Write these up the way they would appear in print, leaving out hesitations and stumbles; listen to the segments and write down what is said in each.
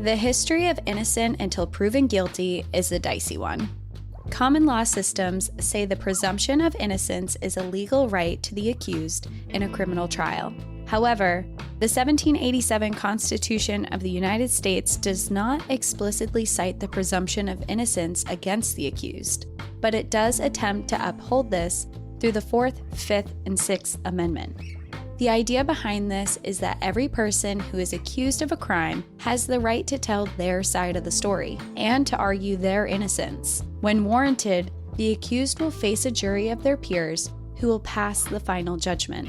The history of innocent until proven guilty is a dicey one. Common law systems say the presumption of innocence is a legal right to the accused in a criminal trial. However, the 1787 Constitution of the United States does not explicitly cite the presumption of innocence against the accused, but it does attempt to uphold this through the 4th, 5th, and 6th Amendment. The idea behind this is that every person who is accused of a crime has the right to tell their side of the story and to argue their innocence. When warranted, the accused will face a jury of their peers who will pass the final judgment.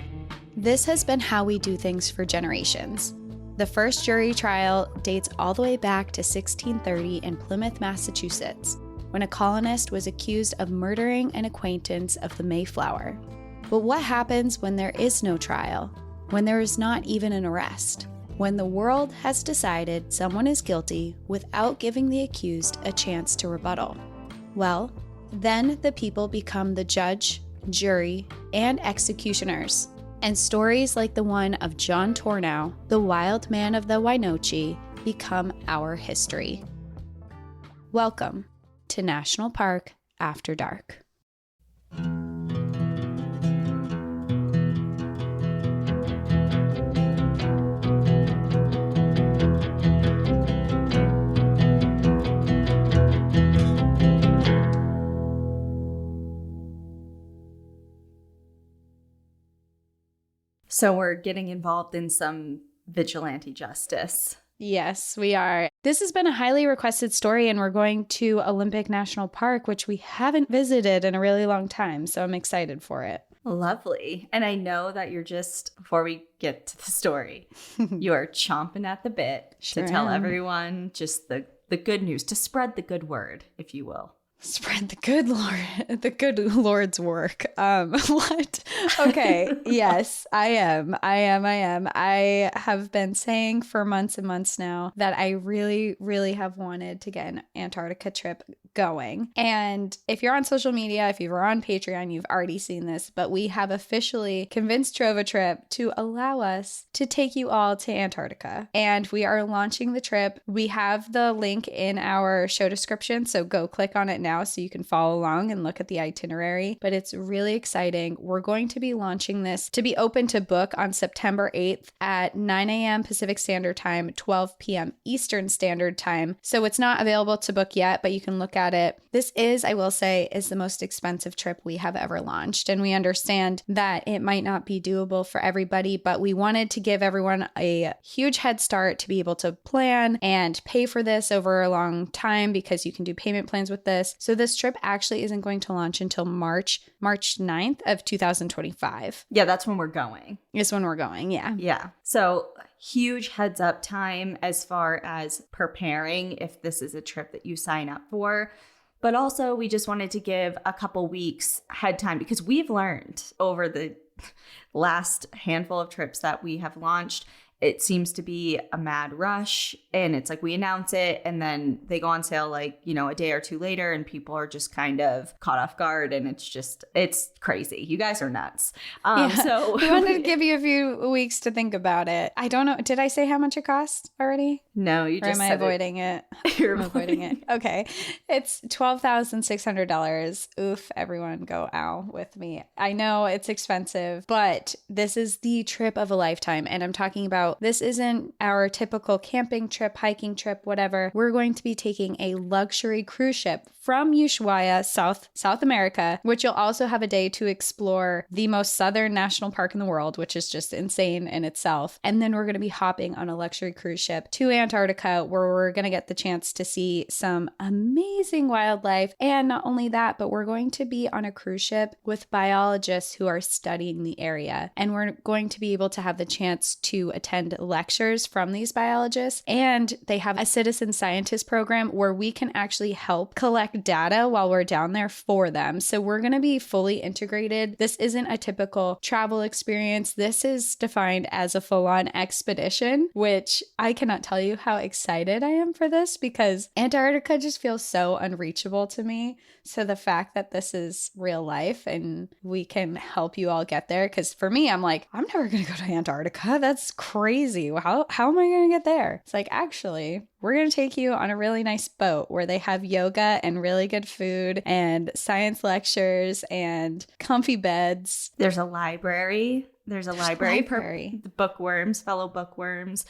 This has been how we do things for generations. The first jury trial dates all the way back to 1630 in Plymouth, Massachusetts, when a colonist was accused of murdering an acquaintance of the Mayflower. But what happens when there is no trial? When there is not even an arrest? When the world has decided someone is guilty without giving the accused a chance to rebuttal? Well, then the people become the judge, jury, and executioners. And stories like the one of John Tornow, the wild man of the Winoche, become our history. Welcome to National Park After Dark. So we're getting involved in some vigilante justice. Yes, we are. This has been a highly requested story, and we're going to Olympic National Park, which we haven't visited in a really long time, so I'm excited for it. Lovely. And I know that you're just, before we get to the story, you are chomping at the bit to tell everyone just the good news, to spread the good word, if you will. Spread the good Lord's work. What? Okay. Yes, I am. I have been saying for months and months now that I really, really have wanted to get an Antarctica trip going. And if you're on social media, if you're on Patreon, you've already seen this, but we have officially convinced Trova Trip to allow us to take you all to Antarctica. And we are launching the trip. We have the link in our show description, so go click on it now so you can follow along and look at the itinerary. But it's really exciting. We're going to be launching this to be open to book on September 8th at 9 a.m. Pacific Standard Time, 12 p.m. Eastern Standard Time. So it's not available to book yet, but you can look at it. This is, I will say, is the most expensive trip we have ever launched. And we understand that it might not be doable for everybody, but we wanted to give everyone a huge head start to be able to plan and pay for this over a long time, because you can do payment plans with this. So this trip actually isn't going to launch until March 9th of 2025. Yeah, that's when we're going. Is when we're going, yeah. Yeah. So huge heads up time as far as preparing if this is a trip that you sign up for. But also we just wanted to give a couple weeks head time, because we've learned over the last handful of trips that we have launched, it seems to be a mad rush, and it's like we announce it and then they go on sale like, a day or two later, and people are just kind of caught off guard, and it's crazy. You guys are nuts. So we wanted to give you a few weeks to think about it. I don't know. Did I say how much it costs already? No, you just said it. Am I avoiding it? You're avoiding it. Okay. It's $12,600. Oof, everyone go ow with me. I know it's expensive, but this is the trip of a lifetime. And I'm talking about, this isn't our typical camping trip, hiking trip, whatever. We're going to be taking a luxury cruise ship from Ushuaia, South America, which you'll also have a day to explore the most southern national park in the world, which is just insane in itself. And then we're going to be hopping on a luxury cruise ship to Antarctica, where we're going to get the chance to see some amazing wildlife. And not only that, but we're going to be on a cruise ship with biologists who are studying the area. And we're going to be able to have the chance to attend lectures from these biologists. And they have a citizen scientist program where we can actually help collect data while we're down there for them. So we're going to be fully integrated. This isn't a typical travel experience. This is defined as a full-on expedition, which I cannot tell you how excited I am for this, because Antarctica just feels so unreachable to me. So the fact that this is real life and we can help you all get there, because for me, I'm like, I'm never going to go to Antarctica. That's crazy crazy. How am I going to get there? It's like, actually, we're going to take you on a really nice boat where they have yoga and really good food and science lectures and comfy beds. There's a library. There's a library for the bookworms, fellow bookworms.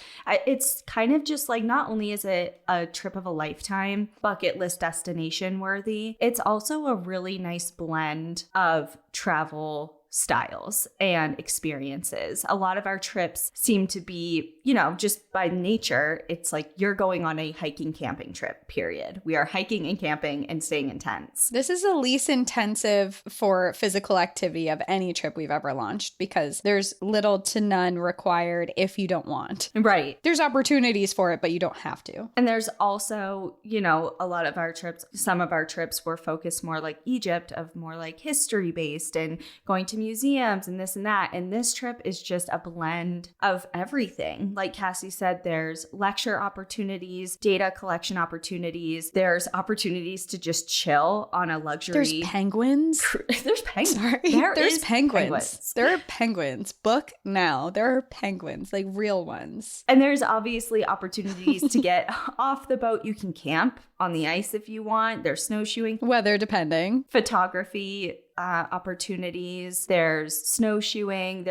It's kind of just like, not only is it a trip of a lifetime, bucket list destination worthy, it's also a really nice blend of travel styles and experiences. A lot of our trips seem to be, just by nature, it's like you're going on a hiking camping trip, period. We are hiking and camping and staying in tents. This is the least intensive for physical activity of any trip we've ever launched because there's little to none required if you don't want. Right. There's opportunities for it, but you don't have to. And there's also, a lot of our trips, some of our trips were focused more like Egypt, of more like history based and going to museums and this and that. And this trip is just a blend of everything. Like Cassie said, there's lecture opportunities, data collection opportunities. There's opportunities to just chill on a luxury. There's penguins. There's penguins. Sorry. There's penguins. There are penguins. Book now. There are penguins, like real ones. And there's obviously opportunities to get off the boat. You can camp on the ice if you want. There's snowshoeing. Weather depending. Photography opportunities. There's snowshoeing.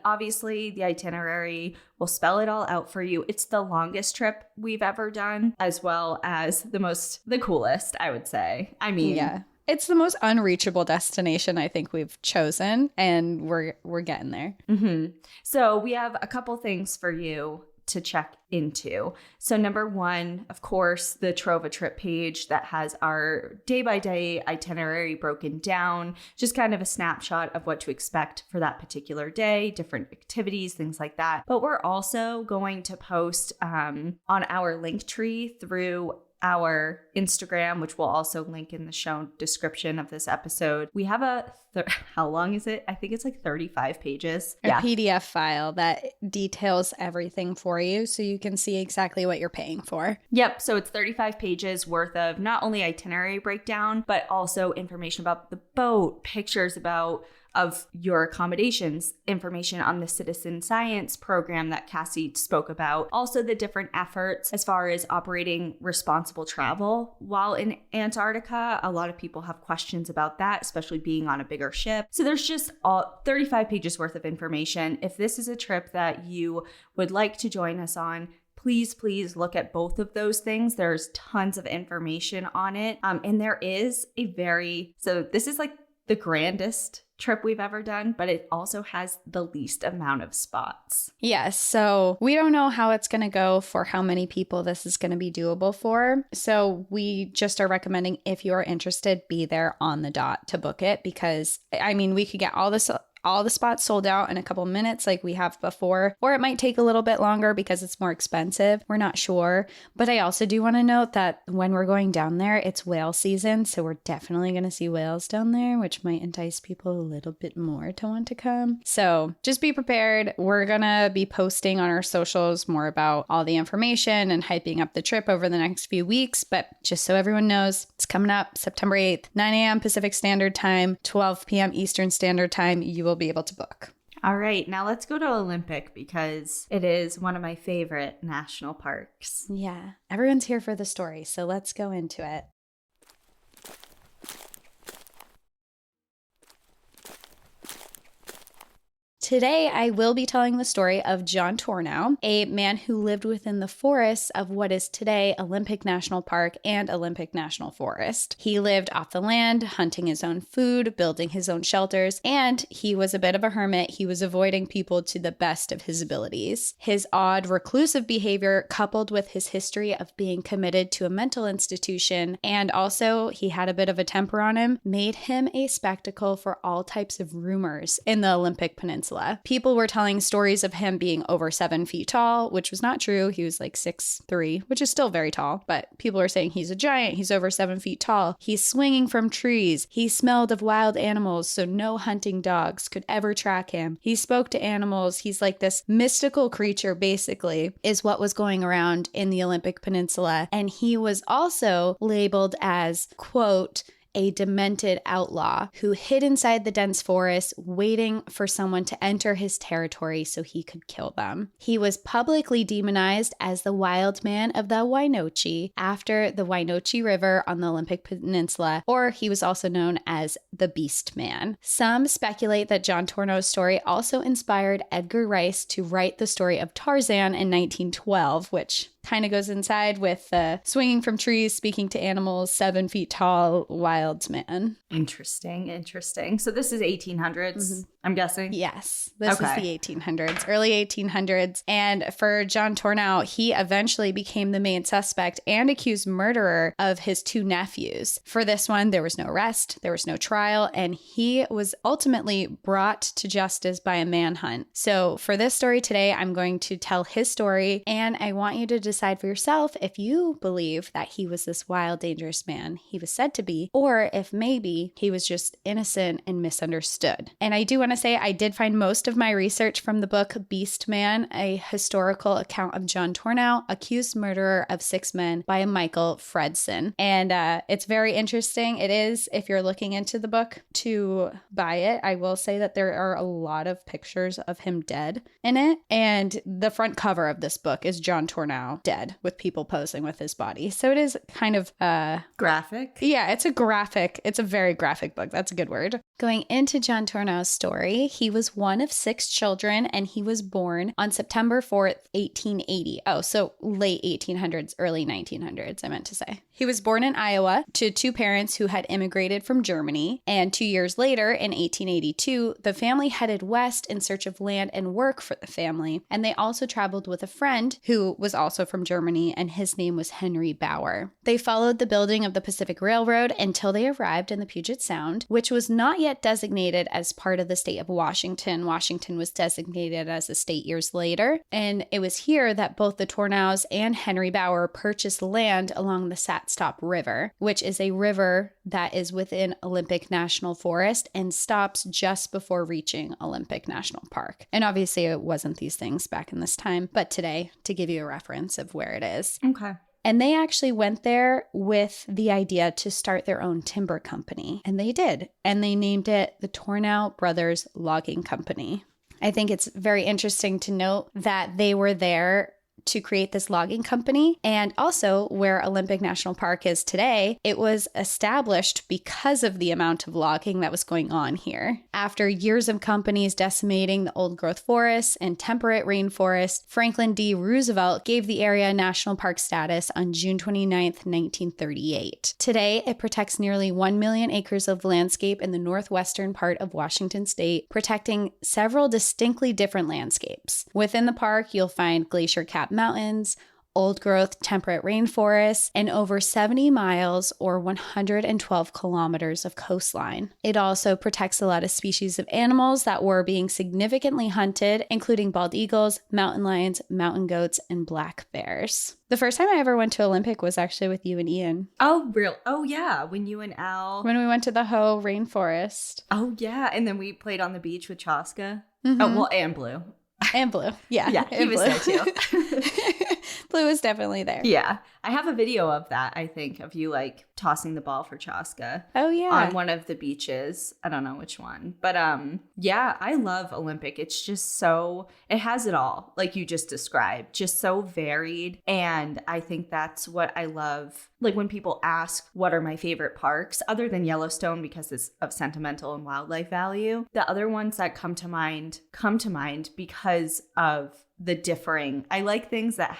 Obviously the itinerary will spell it all out for you. It's the longest trip we've ever done, as well as the coolest, I would say. Yeah. It's the most unreachable destination I think we've chosen, and we're getting there. Mm-hmm. So we have a couple things for you to check into. So number one, of course, the Trova trip page that has our day-by-day itinerary broken down, just kind of a snapshot of what to expect for that particular day, different activities, things like that. But we're also going to post on our link tree through our Instagram, which we'll also link in the show description of this episode. We have how long is it? I think it's like 35 pages. A PDF file that details everything for you so you can see exactly what you're paying for. Yep. So it's 35 pages worth of not only itinerary breakdown, but also information about the boat, pictures of your accommodations, information on the citizen science program that Cassie spoke about, also the different efforts as far as operating responsible travel while in Antarctica. A lot of people have questions about that, especially being on a bigger ship. So there's just 35 pages worth of information. If this is a trip that you would like to join us on, please look at both of those things. There's tons of information on it. And there is so this is like the grandest trip we've ever done, but it also has the least amount of spots. Yes. So we don't know how it's going to go for how many people this is going to be doable for. So we just are recommending, if you are interested, be there on the dot to book it, because we could get all the spots sold out in a couple minutes like we have before, or it might take a little bit longer because it's more expensive. We're not sure. But I also do want to note that when we're going down there, it's whale season. So we're definitely going to see whales down there, which might entice people a little bit more to want to come. So just be prepared. We're going to be posting on our socials more about all the information and hyping up the trip over the next few weeks. But just so everyone knows, it's coming up September 8th, 9 a.m. Pacific Standard Time, 12 p.m. Eastern Standard Time. You will be able to book. All right, now let's go to Olympic because it is one of my favorite national parks. Yeah, everyone's here for the story, so let's go into it. Today, I will be telling the story of John Tornow, a man who lived within the forests of what is today Olympic National Park and Olympic National Forest. He lived off the land, hunting his own food, building his own shelters, and he was a bit of a hermit. He was avoiding people to the best of his abilities. His odd, reclusive behavior, coupled with his history of being committed to a mental institution, and also he had a bit of a temper on him, made him a spectacle for all types of rumors in the Olympic Peninsula. People were telling stories of him being over 7 feet tall, which was not true. He was like 6'3", which is still very tall, but people are saying he's a giant. He's over 7 feet tall. He's swinging from trees. He smelled of wild animals, so no hunting dogs could ever track him. He spoke to animals. He's like this mystical creature, basically, is what was going around in the Olympic Peninsula. And he was also labeled as, quote, a demented outlaw who hid inside the dense forest, waiting for someone to enter his territory so he could kill them. He was publicly demonized as the wild man of the Winoche after the Winoche River on the Olympic Peninsula, or he was also known as the Beast Man. Some speculate that John Tornow's story also inspired Edgar Rice to write the story of Tarzan in 1912, which kind of goes inside with swinging from trees, speaking to animals, 7 feet tall, wild man. Interesting. So this is 1800s, I'm guessing? Yes, this is the 1800s, early 1800s. And for John Tornow, he eventually became the main suspect and accused murderer of his 2 nephews. For this one, there was no arrest, there was no trial, and he was ultimately brought to justice by a manhunt. So for this story today, I'm going to tell his story, and I want you to decide for yourself if you believe that he was this wild, dangerous man he was said to be, or if maybe he was just innocent and misunderstood. And I do want to say I did find most of my research from the book Beast Man, a historical account of John Tornow, accused murderer of 6 men by Michael Fredson. And it's very interesting. It is, if you're looking into the book to buy it, I will say that there are a lot of pictures of him dead in it. And the front cover of this book is John Tornow dead with people posing with his body. So it is kind of graphic. Yeah, it's a very graphic book. That's a good word. Going into John Tornow's story, he was one of 6 children, and he was born on September 4th, 1880. Oh, so late 1800s, early 1900s, I meant to say. He was born in Iowa to 2 parents who had immigrated from Germany, and 2 years later, in 1882, the family headed west in search of land and work for the family, and they also traveled with a friend who was also from Germany, and his name was Henry Bauer. They followed the building of the Pacific Railroad until they arrived in the Puget Sound, which was not yet designated as part of the state of Washington. Washington was designated as a state years later, and it was here that both the Tornows and Henry Bauer purchased land along the Satstop River, which is a river that is within Olympic National Forest and stops just before reaching Olympic National Park. And obviously it wasn't these things back in this time, but today, to give you a reference of where it is. Okay. And they actually went there with the idea to start their own timber company. And they did. And they named it the Tornow Brothers Logging Company. I think it's very interesting to note that they were there to create this logging company. And also where Olympic National Park is today, it was established because of the amount of logging that was going on here. After years of companies decimating the old growth forests and temperate rainforest, Franklin D. Roosevelt gave the area national park status on June 29th, 1938. Today, it protects nearly 1 million acres of landscape in the northwestern part of Washington state, protecting several distinctly different landscapes. Within the park, you'll find glacier-capped mountains, old growth temperate rainforests, and over 70 miles or 112 kilometers of coastline. It also protects a lot of species of animals that were being significantly hunted, including bald eagles, mountain lions, mountain goats, and black bears. The first time I ever went to Olympic was actually with you and Ian. Oh, real? Oh, yeah. When you and Al. When we went to the Hoh Rainforest. Oh, yeah. And then we played on the beach with Chaska. Mm-hmm. Oh, well, and Blue. And Blue. Yeah. Yeah, he was there too. Blue was definitely there. Yeah. I have a video of that, I think, of you like tossing the ball for Chaska. Oh, yeah. On one of the beaches. I don't know which one. But yeah, I love Olympic. It's just so, it has it all, like you just described, just so varied. And I think that's what I love. Like when people ask, what are my favorite parks, other than Yellowstone because it's of sentimental and wildlife value, the other ones that come to mind because of the differing. I like things that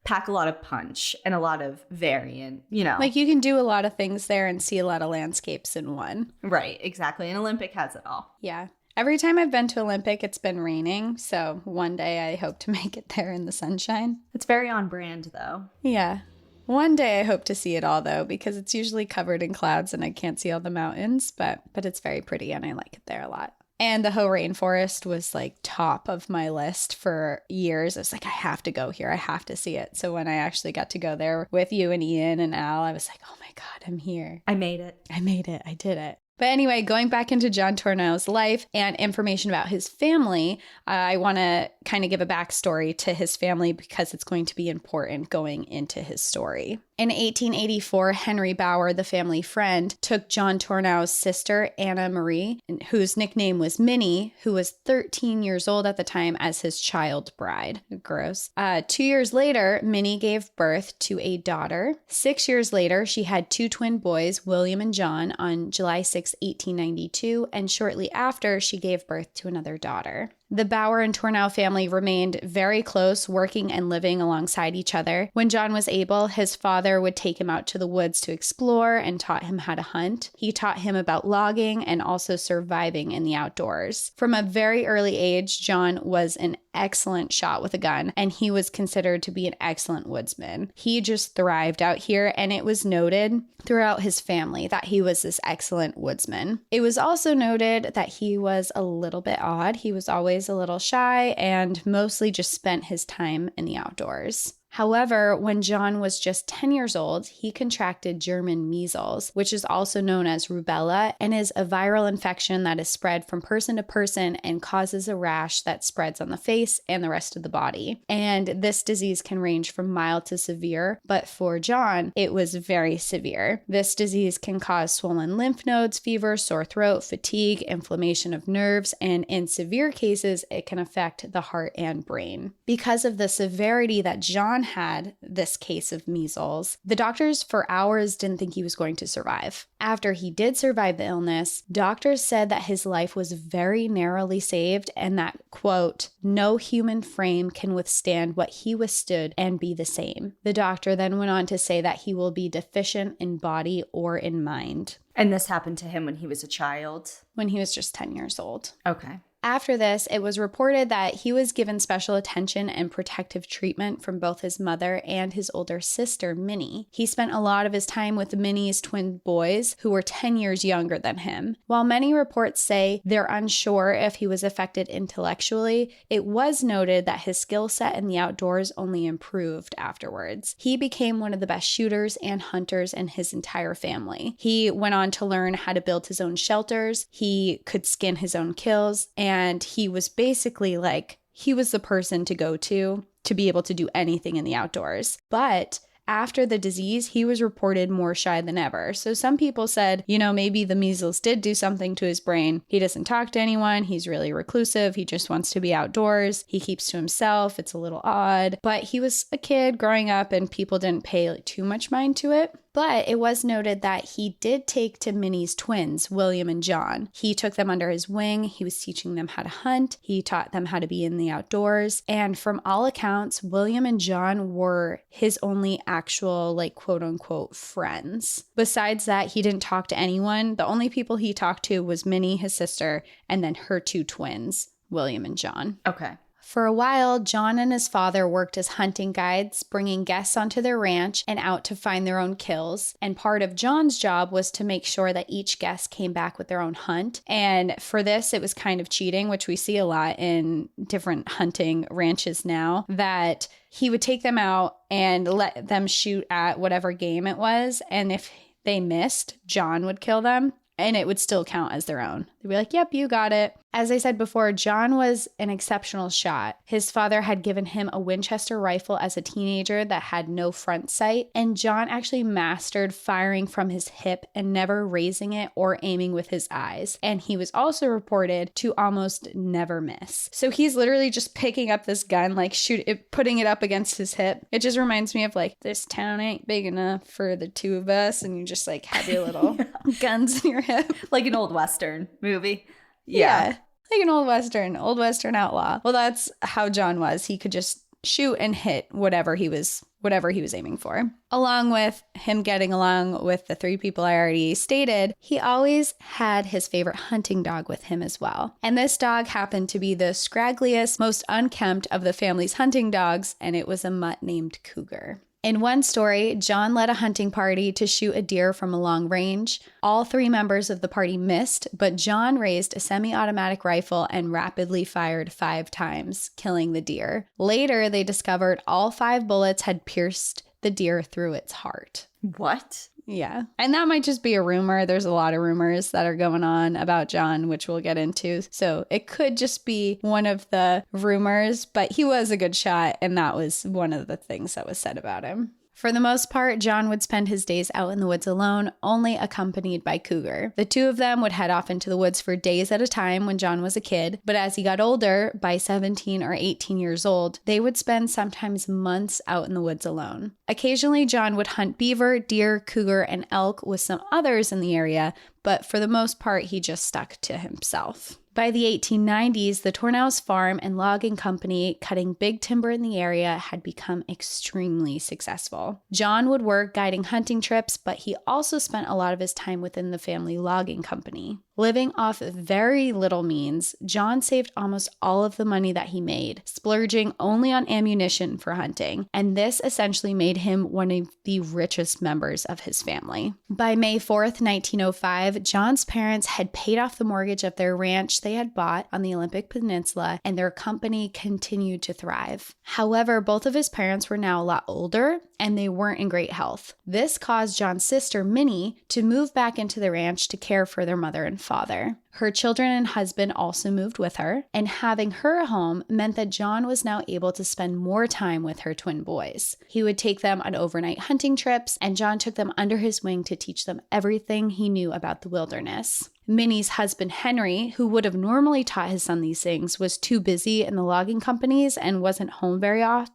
pack a lot of punch and a lot of variant, you know. Like you can do a lot of things there and see a lot of landscapes in one. Right, exactly. And Olympic has it all. Yeah. Every time I've been to Olympic, it's been raining. So one day I hope to make it there in the sunshine. It's very on brand, though. Yeah. One day I hope to see it all, though, because it's usually covered in clouds and I can't see all the mountains. But it's very pretty and I like it there a lot. And the Hoh Rainforest was like top of my list for years. I was like, I have to go here. I have to see it. So when I actually got to go there with you and Ian and Al, I was like, oh my God, I'm here. I made it. I did it. But anyway, going back into John Tornow's life and information about his family, I want to kind of give a backstory to his family because it's going to be important going into his story. In 1884, Henry Bauer, the family friend, took John Tornow's sister, Anna Marie, whose nickname was Minnie, who was 13 years old at the time, as his child bride. Gross. 2 years later, Minnie gave birth to a daughter. 6 years later, she had two twin boys, William and John, on July 6, 1892, and shortly after, she gave birth to another daughter. The Bauer and Tornow family remained very close, working and living alongside each other. When John was able, his father would take him out to the woods to explore and taught him how to hunt. He taught him about logging and also surviving in the outdoors. From a very early age, John was an excellent shot with a gun, and he was considered to be an excellent woodsman. He just thrived out here, and it was noted throughout his family that he was this excellent woodsman. It was also noted that he was a little bit odd. He was always a little shy and mostly just spent his time in the outdoors. However, when John was just 10 years old, he contracted German measles, which is also known as rubella, and is a viral infection that is spread from person to person and causes a rash that spreads on the face and the rest of the body. And this disease can range from mild to severe, but for John, it was very severe. This disease can cause swollen lymph nodes, fever, sore throat, fatigue, inflammation of nerves, and in severe cases, it can affect the heart and brain. Because of the severity that John had this case of measles, the doctors for hours didn't think he was going to survive. After he did survive the illness, doctors said that his life was very narrowly saved and that, quote, no human frame can withstand what he withstood and be the same. The doctor then went on to say that he will be deficient in body or in mind. And this happened to him when he was a child? When he was just 10 years old. Okay. After this, it was reported that he was given special attention and protective treatment from both his mother and his older sister, Minnie. He spent a lot of his time with Minnie's twin boys, who were 10 years younger than him. While many reports say they're unsure if he was affected intellectually, it was noted that his skill set in the outdoors only improved afterwards. He became one of the best shooters and hunters in his entire family. He went on to learn how to build his own shelters. He could skin his own kills, and he was basically like, he was the person to go to be able to do anything in the outdoors. But after the disease, he was reported more shy than ever. So some people said, maybe the measles did do something to his brain. He doesn't talk to anyone. He's really reclusive. He just wants to be outdoors. He keeps to himself. It's a little odd. But he was a kid growing up and people didn't pay too much mind to it. But it was noted that he did take to Minnie's twins, William and John. He took them under his wing. He was teaching them how to hunt. He taught them how to be in the outdoors. And from all accounts, William and John were his only actual, quote unquote, friends. Besides that, he didn't talk to anyone. The only people he talked to was Minnie, his sister, and then her two twins, William and John. Okay. For a while, John and his father worked as hunting guides, bringing guests onto their ranch and out to find their own kills. And part of John's job was to make sure that each guest came back with their own hunt. And for this, it was kind of cheating, which we see a lot in different hunting ranches now, that he would take them out and let them shoot at whatever game it was. And if they missed, John would kill them. And it would still count as their own. They'd be like, yep, you got it. As I said before, John was an exceptional shot. His father had given him a Winchester rifle as a teenager that had no front sight, and John actually mastered firing from his hip and never raising it or aiming with his eyes. And he was also reported to almost never miss. So he's literally just picking up this gun, putting it up against his hip. It just reminds me of this town ain't big enough for the two of us, and you just have your little guns in your hip. Like an old Western movie. Yeah. Like an old Western outlaw. Well, that's how John was. He could just shoot and hit whatever he was aiming for. Along with him getting along with the three people I already stated, he always had his favorite hunting dog with him as well. And this dog happened to be the scraggliest, most unkempt of the family's hunting dogs, and it was a mutt named Cougar. In one story, John led a hunting party to shoot a deer from a long range. All three members of the party missed, but John raised a semi-automatic rifle and rapidly fired 5 times, killing the deer. Later, they discovered all 5 bullets had pierced the deer through its heart. What? Yeah. And that might just be a rumor. There's a lot of rumors that are going on about John, which we'll get into. So it could just be one of the rumors, but he was a good shot. And that was one of the things that was said about him. For the most part, John would spend his days out in the woods alone, only accompanied by Cougar. The two of them would head off into the woods for days at a time when John was a kid, but as he got older, by 17 or 18 years old, they would spend sometimes months out in the woods alone. Occasionally, John would hunt beaver, deer, cougar, and elk with some others in the area, but for the most part, he just stuck to himself. By the 1890s, the Tornow's farm and logging company cutting big timber in the area had become extremely successful. John would work guiding hunting trips, but he also spent a lot of his time within the family logging company. Living off very little means, John saved almost all of the money that he made, splurging only on ammunition for hunting, and this essentially made him one of the richest members of his family. By May 4th, 1905, John's parents had paid off the mortgage of their ranch they had bought on the Olympic Peninsula, and their company continued to thrive. However, both of his parents were now a lot older, and they weren't in great health. This caused John's sister, Minnie, to move back into the ranch to care for their mother and father. Her children and husband also moved with her, and having her home meant that John was now able to spend more time with her twin boys. He would take them on overnight hunting trips, and John took them under his wing to teach them everything he knew about the wilderness. Minnie's husband, Henry, who would have normally taught his son these things, was too busy in the logging companies and wasn't home very often.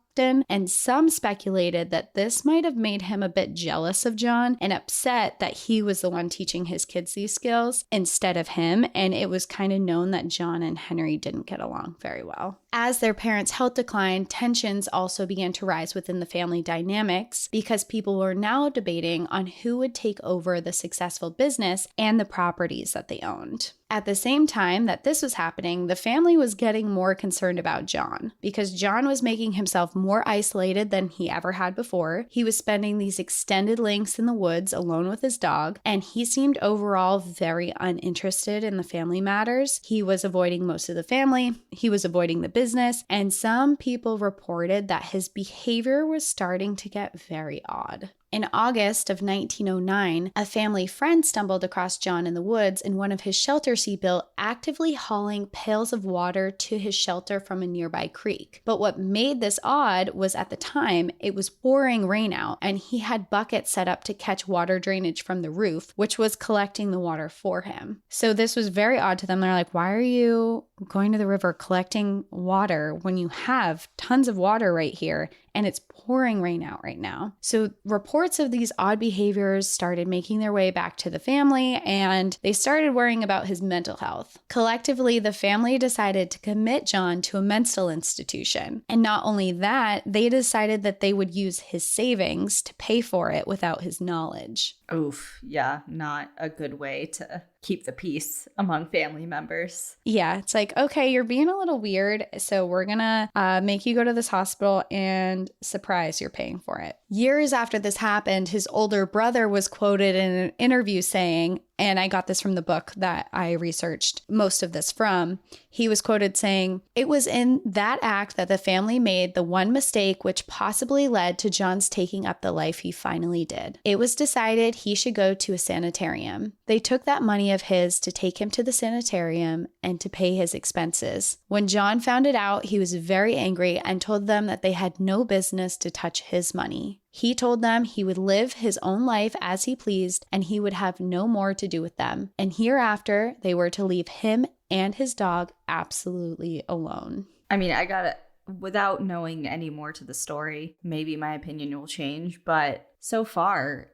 And some speculated that this might have made him a bit jealous of John and upset that he was the one teaching his kids these skills instead of him, and it was kind of known that John and Henry didn't get along very well. As their parents' health declined, tensions also began to rise within the family dynamics because people were now debating on who would take over the successful business and the properties that they owned. At the same time that this was happening, the family was getting more concerned about John because John was making himself more isolated than he ever had before. He was spending these extended lengths in the woods alone with his dog, and he seemed overall very uninterested in the family matters. He was avoiding most of the family, he was avoiding the business, and some people reported that his behavior was starting to get very odd. In August of 1909, a family friend stumbled across John in the woods in one of his shelters he built, actively hauling pails of water to his shelter from a nearby creek. But what made this odd was at the time, it was pouring rain out, and he had buckets set up to catch water drainage from the roof, which was collecting the water for him. So this was very odd to them. They're like, why are you going to the river collecting water when you have tons of water right here and it's pouring rain out right now? So reports of these odd behaviors started making their way back to the family, and they started worrying about his mental health. Collectively, the family decided to commit John to a mental institution. And not only that, they decided that they would use his savings to pay for it without his knowledge. Oof, yeah, not a good way to keep the peace among family members. Yeah, it's like, okay, you're being a little weird, so we're gonna make you go to this hospital and surprise, you're paying for it. Years after this happened, his older brother was quoted in an interview saying, and I got this from the book that I researched most of this from, he was quoted saying, "It was in that act that the family made the one mistake which possibly led to John's taking up the life he finally did. It was decided he should go to a sanitarium. They took that money of his to take him to the sanitarium and to pay his expenses. When John found it out, he was very angry and told them that they had no business to touch his money. He told them he would live his own life as he pleased and he would have no more to do with them. And hereafter, they were to leave him and his dog absolutely alone." I mean, without knowing any more to the story, maybe my opinion will change, but so far,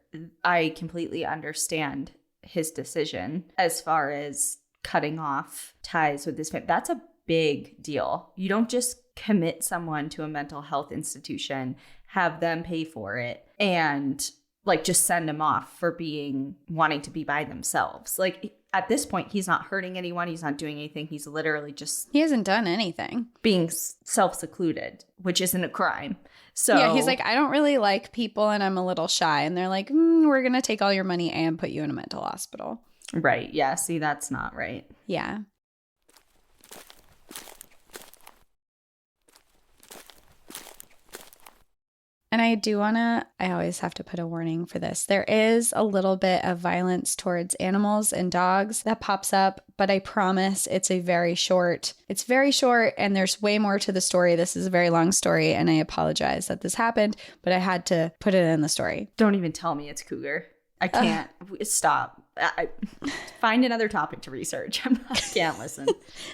I completely understand his decision as far as cutting off ties with his family. That's a big deal. You don't just commit someone to a mental health institution, have them pay for it, and just send them off for wanting to be by themselves. At this point, he's not hurting anyone. He's not doing anything. He's literally he hasn't done anything. Being self-secluded, which isn't a crime. So yeah, he's like, I don't really like people and I'm a little shy. And they're like, we're going to take all your money and put you in a mental hospital. Right. Yeah. See, that's not right. Yeah. And I always have to put a warning for this. There is a little bit of violence towards animals and dogs that pops up, but I promise it's very short and there's way more to the story. This is a very long story and I apologize that this happened, but I had to put it in the story. Don't even tell me it's cougar. I can't. Stop. Find another topic to research. I can't listen.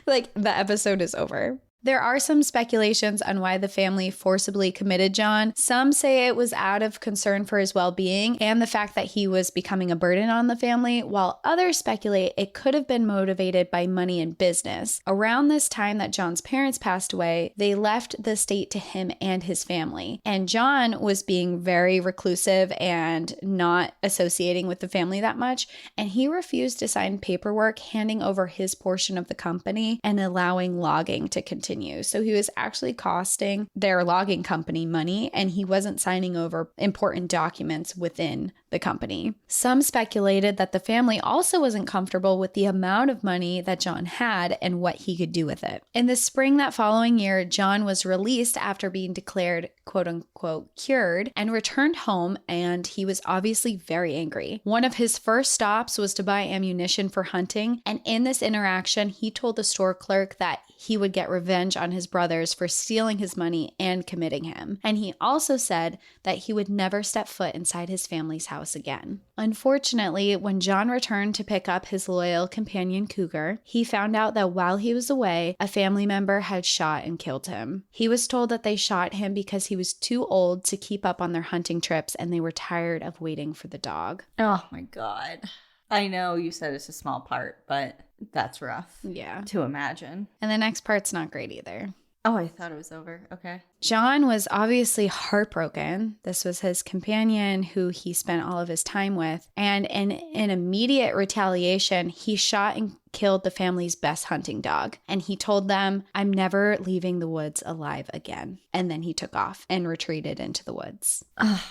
Like, the episode is over. There are some speculations on why the family forcibly committed John. Some say it was out of concern for his well-being and the fact that he was becoming a burden on the family, while others speculate it could have been motivated by money and business. Around this time that John's parents passed away, they left the estate to him and his family. And John was being very reclusive and not associating with the family that much, and he refused to sign paperwork handing over his portion of the company and allowing logging to continue. So he was actually costing their logging company money, and he wasn't signing over important documents within the company. Some speculated that the family also wasn't comfortable with the amount of money that John had and what he could do with it. In the spring that following year, John was released after being declared quote unquote cured and returned home, and he was obviously very angry. One of his first stops was to buy ammunition for hunting, and in this interaction, he told the store clerk that he would get revenge on his brothers for stealing his money and committing him. And he also said that he would never step foot inside his family's house again. Unfortunately, when John returned to pick up his loyal companion Cougar, he found out that while he was away, a family member had shot and killed him. He was told that they shot him because he was too old to keep up on their hunting trips and they were tired of waiting for the dog. Oh my God. I know you said it's a small part, but that's rough. Yeah. To imagine. And the next part's not great either. Oh, I thought it was over. Okay. John was obviously heartbroken. This was his companion who he spent all of his time with. And in immediate retaliation, he shot and killed the family's best hunting dog. And he told them, "I'm never leaving the woods alive again." And then he took off and retreated into the woods.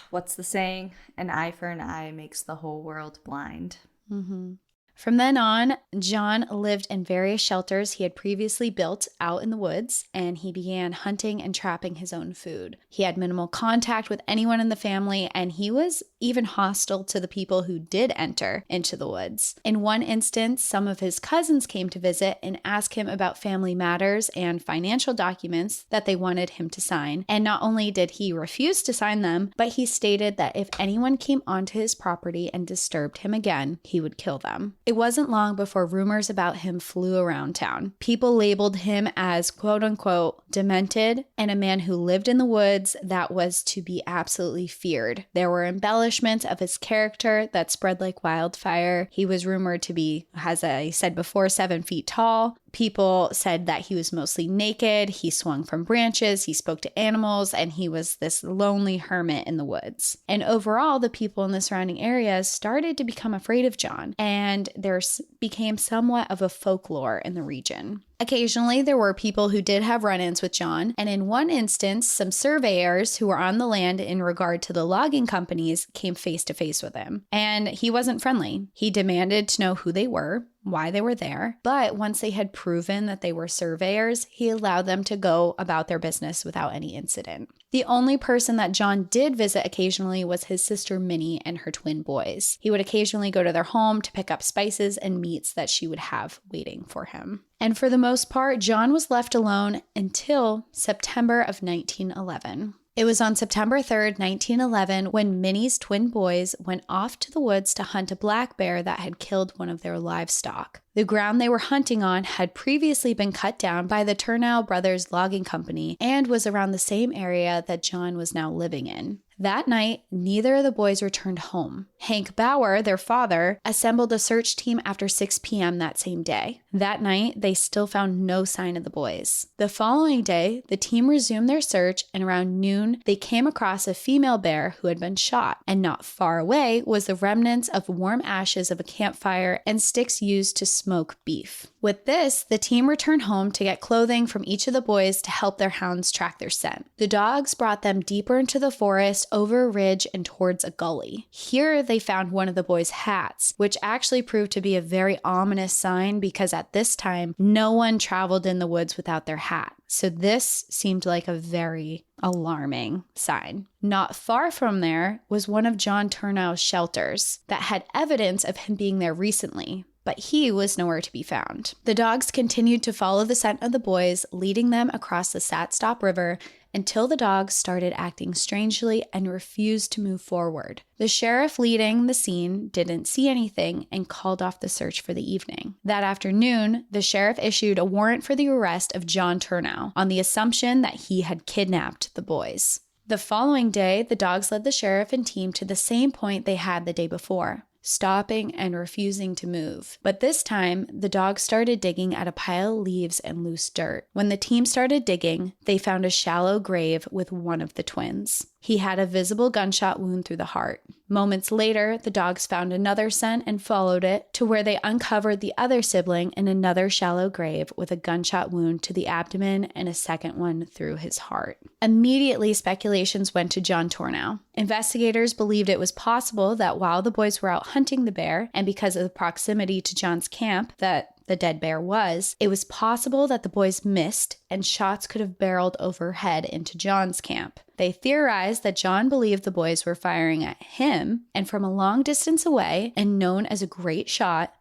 What's the saying? An eye for an eye makes the whole world blind. Mm-hmm. From then on, John lived in various shelters he had previously built out in the woods, and he began hunting and trapping his own food. He had minimal contact with anyone in the family, and he was even hostile to the people who did enter into the woods. In one instance, some of his cousins came to visit and ask him about family matters and financial documents that they wanted him to sign. And not only did he refuse to sign them, but he stated that if anyone came onto his property and disturbed him again, he would kill them. It wasn't long before rumors about him flew around town. People labeled him as quote unquote demented and a man who lived in the woods that was to be absolutely feared. There were embellishments of his character that spread like wildfire. He was rumored to be, as I said before, 7 feet tall. People said that he was mostly naked, he swung from branches, he spoke to animals, and he was this lonely hermit in the woods. And overall, the people in the surrounding areas started to become afraid of John, and there became somewhat of a folklore in the region. Occasionally, there were people who did have run-ins with John, and in one instance, some surveyors who were on the land in regard to the logging companies came face to face with him. And he wasn't friendly. He demanded to know who they were, why they were there, but once they had proven that they were surveyors, he allowed them to go about their business without any incident. The only person that John did visit occasionally was his sister Minnie and her twin boys. He would occasionally go to their home to pick up spices and meats that she would have waiting for him. And for the most part, John was left alone until September of 1911. It was on September 3rd, 1911, when Minnie's twin boys went off to the woods to hunt a black bear that had killed one of their livestock. The ground they were hunting on had previously been cut down by the Tornow Brothers Logging Company and was around the same area that John was now living in. That night, neither of the boys returned home. Hank Bauer, their father, assembled a search team after 6 p.m. that same day. That night, they still found no sign of the boys. The following day, the team resumed their search, and around noon, they came across a female bear who had been shot. And not far away was the remnants of warm ashes of a campfire and sticks used to smoke beef. With this, the team returned home to get clothing from each of the boys to help their hounds track their scent. The dogs brought them deeper into the forest, over a ridge, and towards a gully. Here, they found one of the boys' hats, which actually proved to be a very ominous sign because at this time, no one traveled in the woods without their hat. So this seemed like a very alarming sign. Not far from there was one of John Tornow's shelters that had evidence of him being there recently, but he was nowhere to be found. The dogs continued to follow the scent of the boys, leading them across the Satsop River until the dogs started acting strangely and refused to move forward. The sheriff leading the scene didn't see anything and called off the search for the evening. That afternoon, the sheriff issued a warrant for the arrest of John Tornow on the assumption that he had kidnapped the boys. The following day, the dogs led the sheriff and team to the same point they had the day before, stopping and refusing to move. But this time, the dogs started digging at a pile of leaves and loose dirt. When the team started digging, they found a shallow grave with one of the twins. He had a visible gunshot wound through the heart. Moments later, the dogs found another scent and followed it to where they uncovered the other sibling in another shallow grave with a gunshot wound to the abdomen and a second one through his heart. Immediately, speculations went to John Tornow. Investigators believed it was possible that while the boys were out hunting the bear, and because of the proximity to John's camp that the dead bear was, it was possible that the boys missed and shots could have barreled overhead into John's camp. They theorized that John believed the boys were firing at him and from a long distance away, and known as a great shot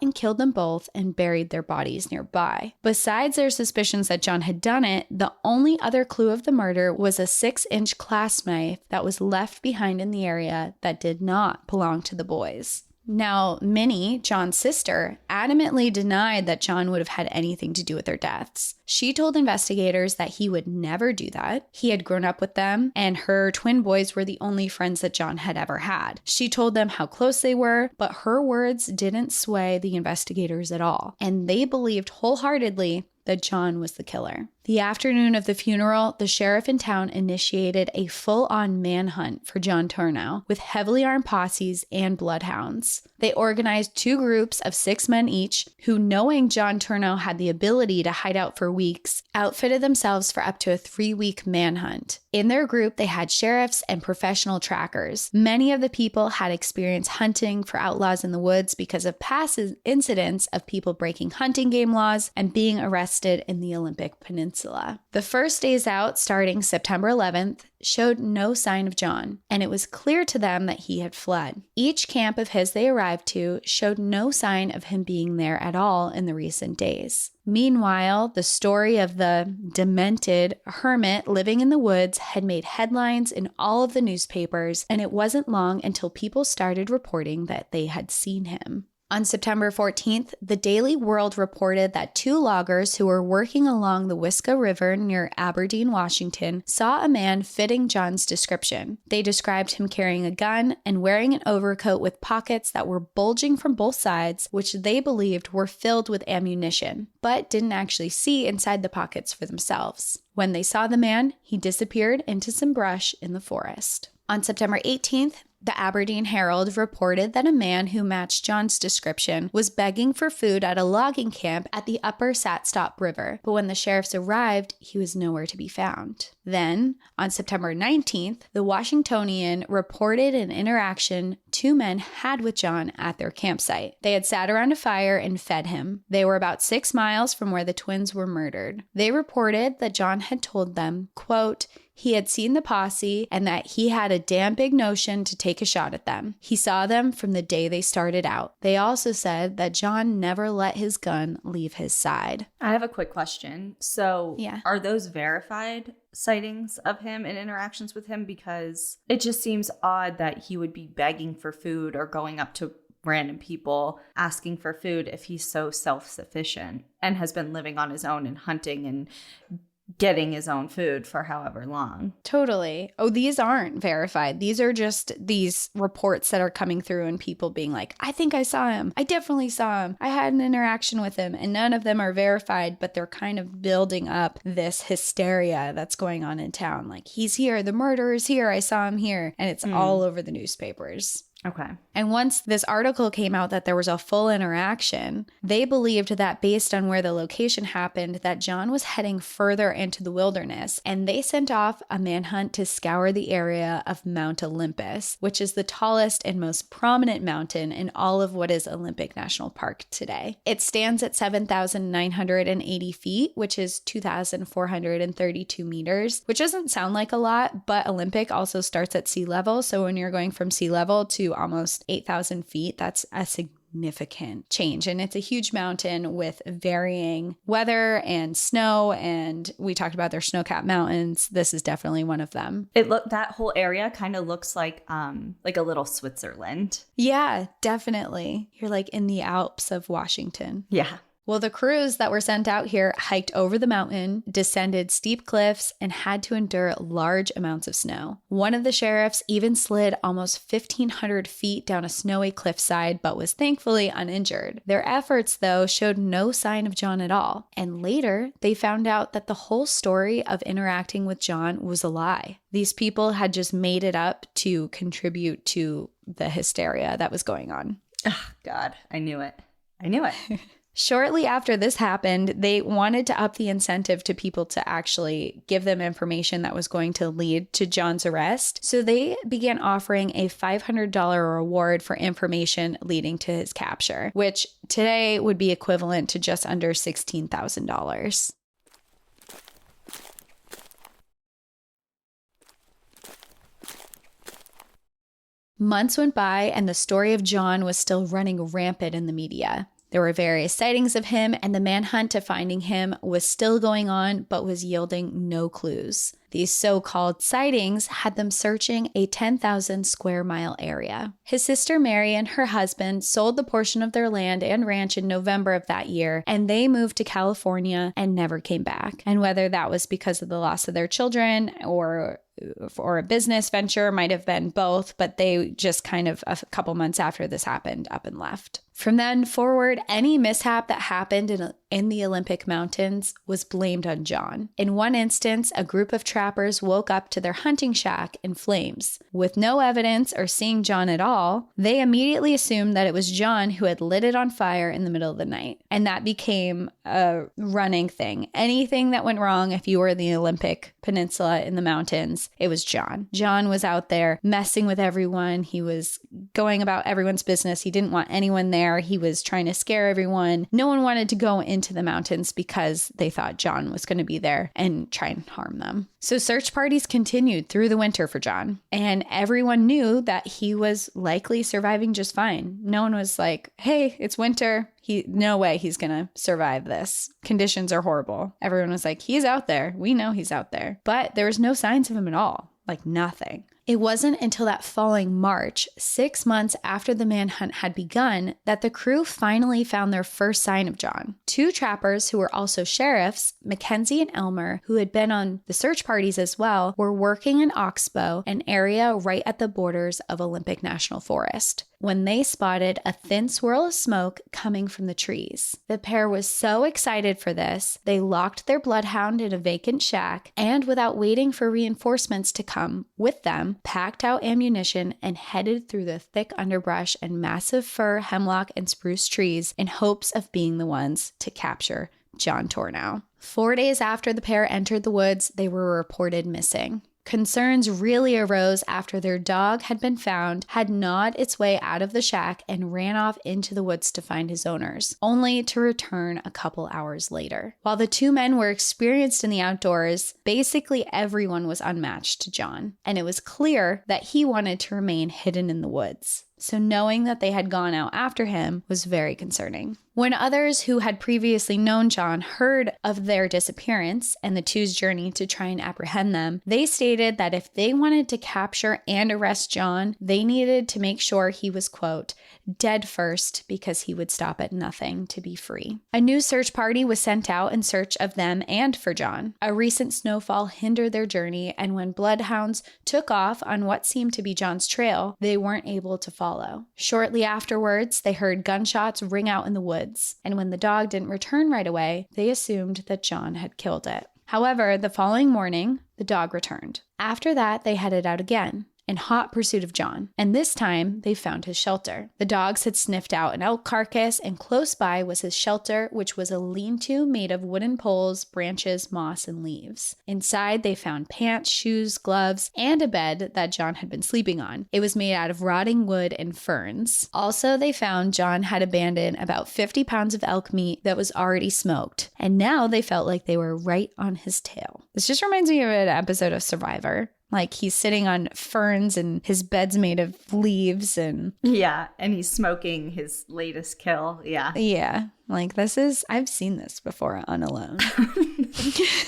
and killed them both and buried their bodies nearby. Besides their suspicions that John had done it, the only other clue of the murder was a 6-inch clasp knife that was left behind in the area that did not belong to the boys. Now, Minnie, John's sister, adamantly denied that John would have had anything to do with their deaths. She told investigators that he would never do that. He had grown up with them, and her twin boys were the only friends that John had ever had. She told them how close they were, but her words didn't sway the investigators at all, and they believed wholeheartedly that John was the killer. The afternoon of the funeral, the sheriff in town initiated a full-on manhunt for John Tornow with heavily armed posses and bloodhounds. They organized 2 groups of 6 men each who, knowing John Tornow had the ability to hide out for weeks, outfitted themselves for up to a 3-week manhunt. In their group, they had sheriffs and professional trackers. Many of the people had experience hunting for outlaws in the woods because of past incidents of people breaking hunting game laws and being arrested in the Olympic Peninsula. The first days out, starting September 11th, showed no sign of John, and it was clear to them that he had fled. Each camp of his they arrived to showed no sign of him being there at all in the recent days. Meanwhile, the story of the demented hermit living in the woods had made headlines in all of the newspapers, and it wasn't long until people started reporting that they had seen him. On September 14th, the Daily World reported that 2 loggers who were working along the Wiska River near Aberdeen, Washington, saw a man fitting John's description. They described him carrying a gun and wearing an overcoat with pockets that were bulging from both sides, which they believed were filled with ammunition, but didn't actually see inside the pockets for themselves. When they saw the man, he disappeared into some brush in the forest. On September 18th, the Aberdeen Herald reported that a man who matched John's description was begging for food at a logging camp at the upper Satsop River, but when the sheriffs arrived, he was nowhere to be found. Then, on September 19th, the Washingtonian reported an interaction 2 men had with John at their campsite. They had sat around a fire and fed him. They were about 6 miles from where the twins were murdered. They reported that John had told them, quote, he had seen the posse and that he had a damn big notion to take a shot at them. He saw them from the day they started out. They also said that John never let his gun leave his side. I have a quick question. So Are those verified sightings of him and interactions with him? Because it just seems odd that he would be begging for food or going up to random people asking for food if he's so self-sufficient and has been living on his own and hunting and getting his own food for however long. Totally. Oh, these aren't verified. These are just these reports that are coming through and people being like, I think I saw him. I definitely saw him. I had an interaction with him. And none of them are verified, but they're kind of building up this hysteria that's going on in town. Like, he's here. The murderer's here. I saw him here. And it's all over the newspapers. Okay. And once this article came out that there was a full interaction, they believed that based on where the location happened, that John was heading further into the wilderness, and they sent off a manhunt to scour the area of Mount Olympus, which is the tallest and most prominent mountain in all of what is Olympic National Park today. It stands at 7,980 feet, which is 2,432 meters, which doesn't sound like a lot, but Olympic also starts at sea level. So when you're going from sea level to almost 8,000 feet, that's a significant change. And it's a huge mountain with varying weather and snow. And we talked about their snow-capped mountains. This is definitely one of them. That whole area kind of looks like a little Switzerland. Yeah, definitely. You're like in the Alps of Washington. Yeah. Well, the crews that were sent out here hiked over the mountain, descended steep cliffs, and had to endure large amounts of snow. One of the sheriffs even slid almost 1,500 feet down a snowy cliffside, but was thankfully uninjured. Their efforts, though, showed no sign of John at all. And later, they found out that the whole story of interacting with John was a lie. These people had just made it up to contribute to the hysteria that was going on. Oh, God, I knew it. Shortly after this happened, they wanted to up the incentive to people to actually give them information that was going to lead to John's arrest. So they began offering a $500 reward for information leading to his capture, which today would be equivalent to just under $16,000. Months went by and the story of John was still running rampant in the media. There were various sightings of him, and the manhunt to finding him was still going on, but was yielding no clues. These so-called sightings had them searching a 10,000 square mile area. His sister Mary and her husband sold the portion of their land and ranch in November of that year, and they moved to California and never came back. And whether that was because of the loss of their children or a business venture, might have been both, but they just kind of a couple months after this happened up and left. From then forward, any mishap that happened in the Olympic Mountains was blamed on John. In one instance, a group of trappers woke up to their hunting shack in flames. With no evidence or seeing John at all, they immediately assumed that it was John who had lit it on fire in the middle of the night. And that became a running thing. Anything that went wrong, if you were in the Olympic Peninsula in the mountains, it was John. John was out there messing with everyone. He was going about everyone's business. He didn't want anyone there. He was trying to scare everyone. No one wanted to go into the mountains because they thought John was going to be there and try and harm them. So search parties continued through the winter for John, and everyone knew that he was likely surviving just fine. No one was like, hey, it's winter. No way he's going to survive this. Conditions are horrible. Everyone was like, he's out there. We know he's out there. But there was no signs of him at all. Like nothing. It wasn't until that following March, 6 months after the manhunt had begun, that the crew finally found their first sign of John. Two trappers who were also sheriffs, Mackenzie and Elmer, who had been on the search parties as well, were working in Oxbow, an area right at the borders of Olympic National Forest, when they spotted a thin swirl of smoke coming from the trees. The pair was so excited for this, they locked their bloodhound in a vacant shack, and without waiting for reinforcements to come with them, packed out ammunition and headed through the thick underbrush and massive fir, hemlock, and spruce trees in hopes of being the ones to capture John Tornow. 4 days after the pair entered the woods, they were reported missing. Concerns really arose after their dog had been found, had gnawed its way out of the shack, and ran off into the woods to find his owners, only to return a couple hours later. While the two men were experienced in the outdoors, basically everyone was unmatched to John, and it was clear that he wanted to remain hidden in the woods. So knowing that they had gone out after him was very concerning. When others who had previously known John heard of their disappearance and the two's journey to try and apprehend them, they stated that if they wanted to capture and arrest John, they needed to make sure he was, quote, dead first, because he would stop at nothing to be free. A new search party was sent out in search of them and for John. A recent snowfall hindered their journey, and when bloodhounds took off on what seemed to be John's trail, they weren't able to follow. Shortly afterwards, they heard gunshots ring out in the woods, and when the dog didn't return right away, they assumed that John had killed it. However, the following morning, the dog returned. After that, they headed out again. in hot pursuit of John, and this time they found his shelter. The dogs had sniffed out an elk carcass, and close by was his shelter, which was a lean-to made of wooden poles, branches, moss, and leaves. Inside, they found pants, shoes, gloves, and a bed that John had been sleeping on. It was made out of rotting wood and ferns. Also, they found John had abandoned about 50 pounds of elk meat that was already smoked, and now they felt like they were right on his tail. This just reminds me of an episode of Survivor. Like, he's sitting on ferns and his bed's made of leaves and... Yeah, and he's smoking his latest kill. Yeah. Yeah. Like, I've seen this before on Alone.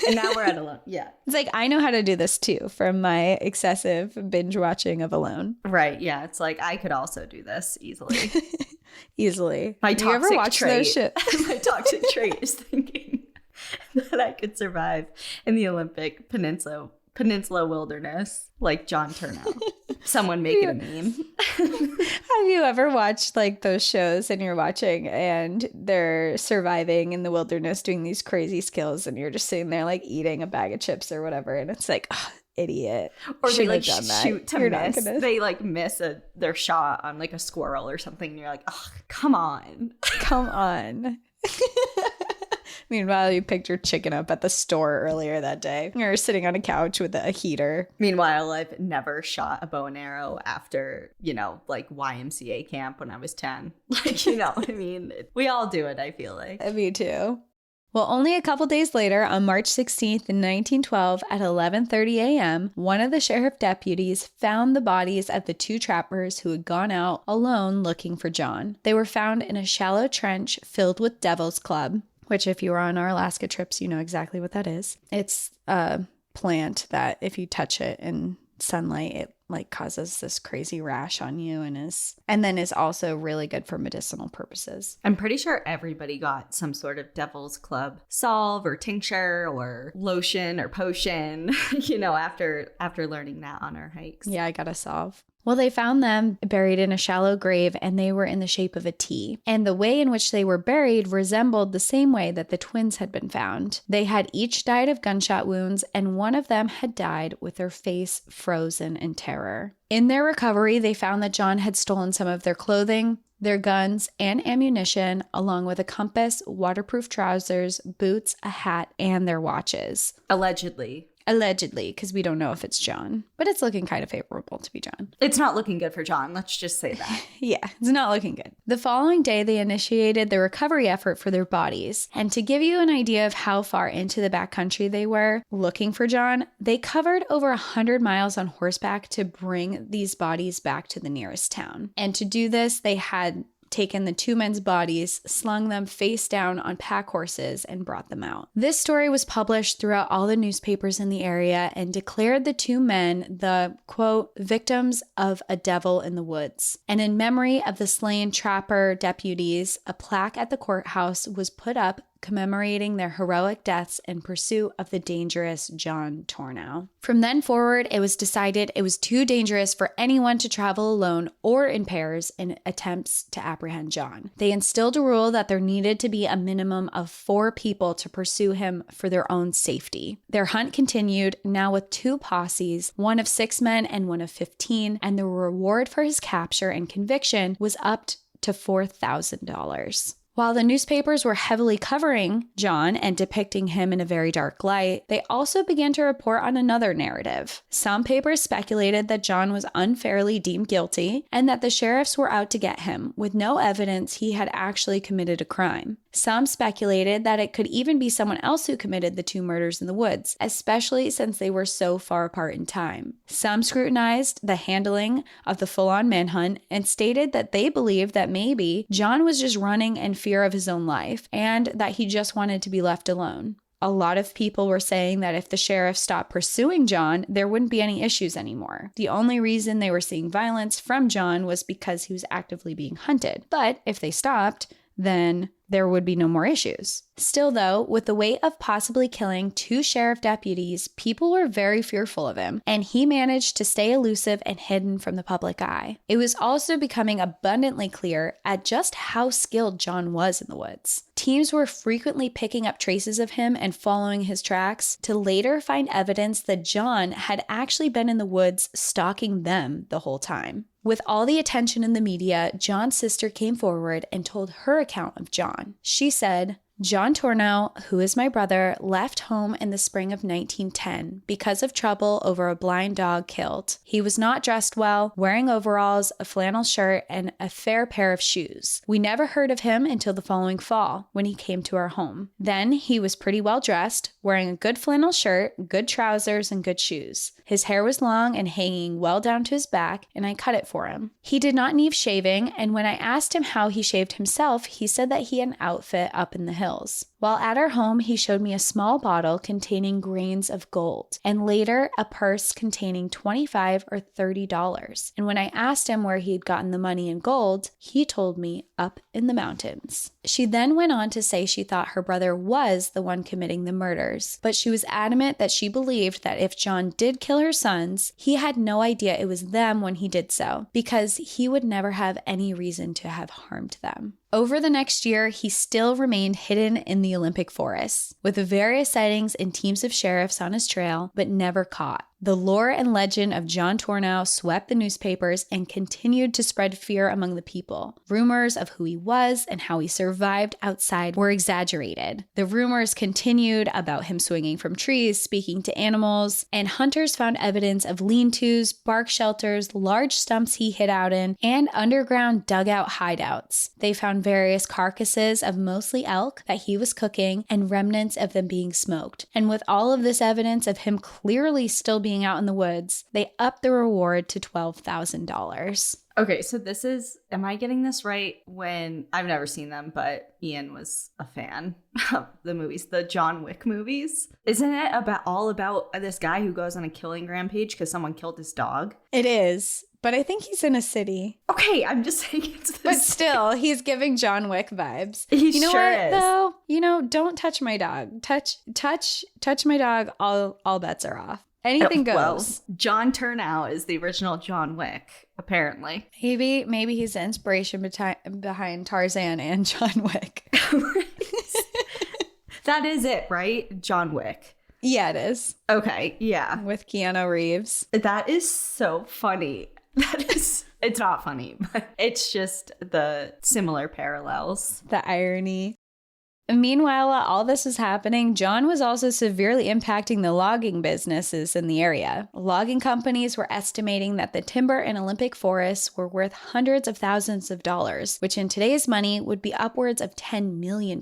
And now we're at Alone. Yeah. It's like, I know how to do this too from my excessive binge watching of Alone. Right. Yeah. It's like, I could also do this easily. Easily. My Do you ever watch those shit? My toxic trait is thinking that I could survive in the Olympic Peninsula wilderness like John Tornow. Someone make it a meme. Have you ever watched like those shows and you're watching and they're surviving in the wilderness doing these crazy skills and you're just sitting there like eating a bag of chips or whatever and it's like, oh, idiot. Or they like shoot to miss. They like miss their shot on like a squirrel or something and you're like, oh, come on. Come on. Meanwhile, you picked your chicken up at the store earlier that day. You're sitting on a couch with a heater. Meanwhile, I've never shot a bow and arrow after, like YMCA camp when I was 10. Like, I mean, we all do it, I feel like. Me too. Well, only a couple days later, on March 16th in 1912 at 11:30 a.m., one of the sheriff deputies found the bodies of the two trappers who had gone out alone looking for John. They were found in a shallow trench filled with Devil's Club, which if you were on our Alaska trips, you know exactly what that is. It's a plant that if you touch it in sunlight, it like causes this crazy rash on you and then is also really good for medicinal purposes. I'm pretty sure everybody got some sort of Devil's Club salve or tincture or lotion or potion, after learning that on our hikes. Yeah, I got a salve. Well, they found them buried in a shallow grave and they were in the shape of a T. And the way in which they were buried resembled the same way that the twins had been found. They had each died of gunshot wounds and one of them had died with their face frozen in terror. In their recovery, they found that John had stolen some of their clothing, their guns, and ammunition, along with a compass, waterproof trousers, boots, a hat, and their watches. Allegedly, because we don't know if it's John. But it's looking kind of favorable to be John. It's not looking good for John. Let's just say that. Yeah, it's not looking good. The following day, they initiated the recovery effort for their bodies. And to give you an idea of how far into the backcountry they were looking for John, they covered over 100 miles on horseback to bring these bodies back to the nearest town. And to do this, they had taken the two men's bodies, slung them face down on pack horses, and brought them out. This story was published throughout all the newspapers in the area and declared the two men the, quote, victims of a devil in the woods. And in memory of the slain trapper deputies, a plaque at the courthouse was put up commemorating their heroic deaths in pursuit of the dangerous John Tornow. From then forward, it was decided it was too dangerous for anyone to travel alone or in pairs in attempts to apprehend John. They instilled a rule that there needed to be a minimum of 4 people to pursue him for their own safety. Their hunt continued, now with 2 posses, one of 6 men and one of 15, and the reward for his capture and conviction was up to $4,000. While the newspapers were heavily covering John and depicting him in a very dark light, they also began to report on another narrative. Some papers speculated that John was unfairly deemed guilty and that the sheriffs were out to get him, with no evidence he had actually committed a crime. Some speculated that it could even be someone else who committed the 2 murders in the woods, especially since they were so far apart in time. Some scrutinized the handling of the full-on manhunt and stated that they believed that maybe John was just running in fear of his own life and that he just wanted to be left alone. A lot of people were saying that if the sheriff stopped pursuing John, there wouldn't be any issues anymore. The only reason they were seeing violence from John was because he was actively being hunted. But if they stopped, then there would be no more issues. Still, though, with the weight of possibly killing 2 sheriff deputies, people were very fearful of him, and he managed to stay elusive and hidden from the public eye. It was also becoming abundantly clear at just how skilled John was in the woods. Teams were frequently picking up traces of him and following his tracks to later find evidence that John had actually been in the woods stalking them the whole time. With all the attention in the media, John's sister came forward and told her account of John. She said, John Tornow, who is my brother, left home in the spring of 1910 because of trouble over a blind dog killed. He was not dressed well, wearing overalls, a flannel shirt, and a fair pair of shoes. We never heard of him until the following fall, when he came to our home. Then he was pretty well dressed, wearing a good flannel shirt, good trousers, and good shoes. His hair was long and hanging well down to his back, and I cut it for him. He did not need shaving, and when I asked him how he shaved himself, he said that he had an outfit up in the hills. While at our home, he showed me a small bottle containing grains of gold, and later a purse containing $25 or $30. And when I asked him where he had gotten the money and gold, he told me up in the mountains. She then went on to say she thought her brother was the one committing the murders, but she was adamant that she believed that if John did kill her sons, he had no idea it was them when he did so, because he would never have any reason to have harmed them. Over the next year, he still remained hidden in the Olympic forests, with various sightings and teams of sheriffs on his trail, but never caught. The lore and legend of John Tornow swept the newspapers and continued to spread fear among the people. Rumors of who he was and how he survived outside were exaggerated. The rumors continued about him swinging from trees, speaking to animals, and hunters found evidence of lean-tos, bark shelters, large stumps he hid out in, and underground dugout hideouts. They found various carcasses of mostly elk that he was cooking and remnants of them being smoked. And with all of this evidence of him clearly still being out in the woods, they upped the reward to $12,000. Okay, so this is, am I getting this right? When I've never seen them, but Ian was a fan of the movies, the John Wick movies. Isn't it all about this guy who goes on a killing rampage because someone killed his dog? It is, but I think he's in a city. Okay, I'm just saying it's But still, he's giving John Wick vibes. He you know sure what, is. though? Don't touch my dog. Touch my dog, all bets are off. Anything goes. Well, John Tornow is the original John Wick, apparently. Maybe he's the inspiration behind Tarzan and John Wick. That is it, right? John Wick. Yeah, it is. Okay, yeah. With Keanu Reeves. That is so funny. It's not funny, but it's just the similar parallels. The irony. Meanwhile, while all this was happening, John was also severely impacting the logging businesses in the area. Logging companies were estimating that the timber in Olympic forests were worth hundreds of thousands of dollars, which in today's money would be upwards of $10 million.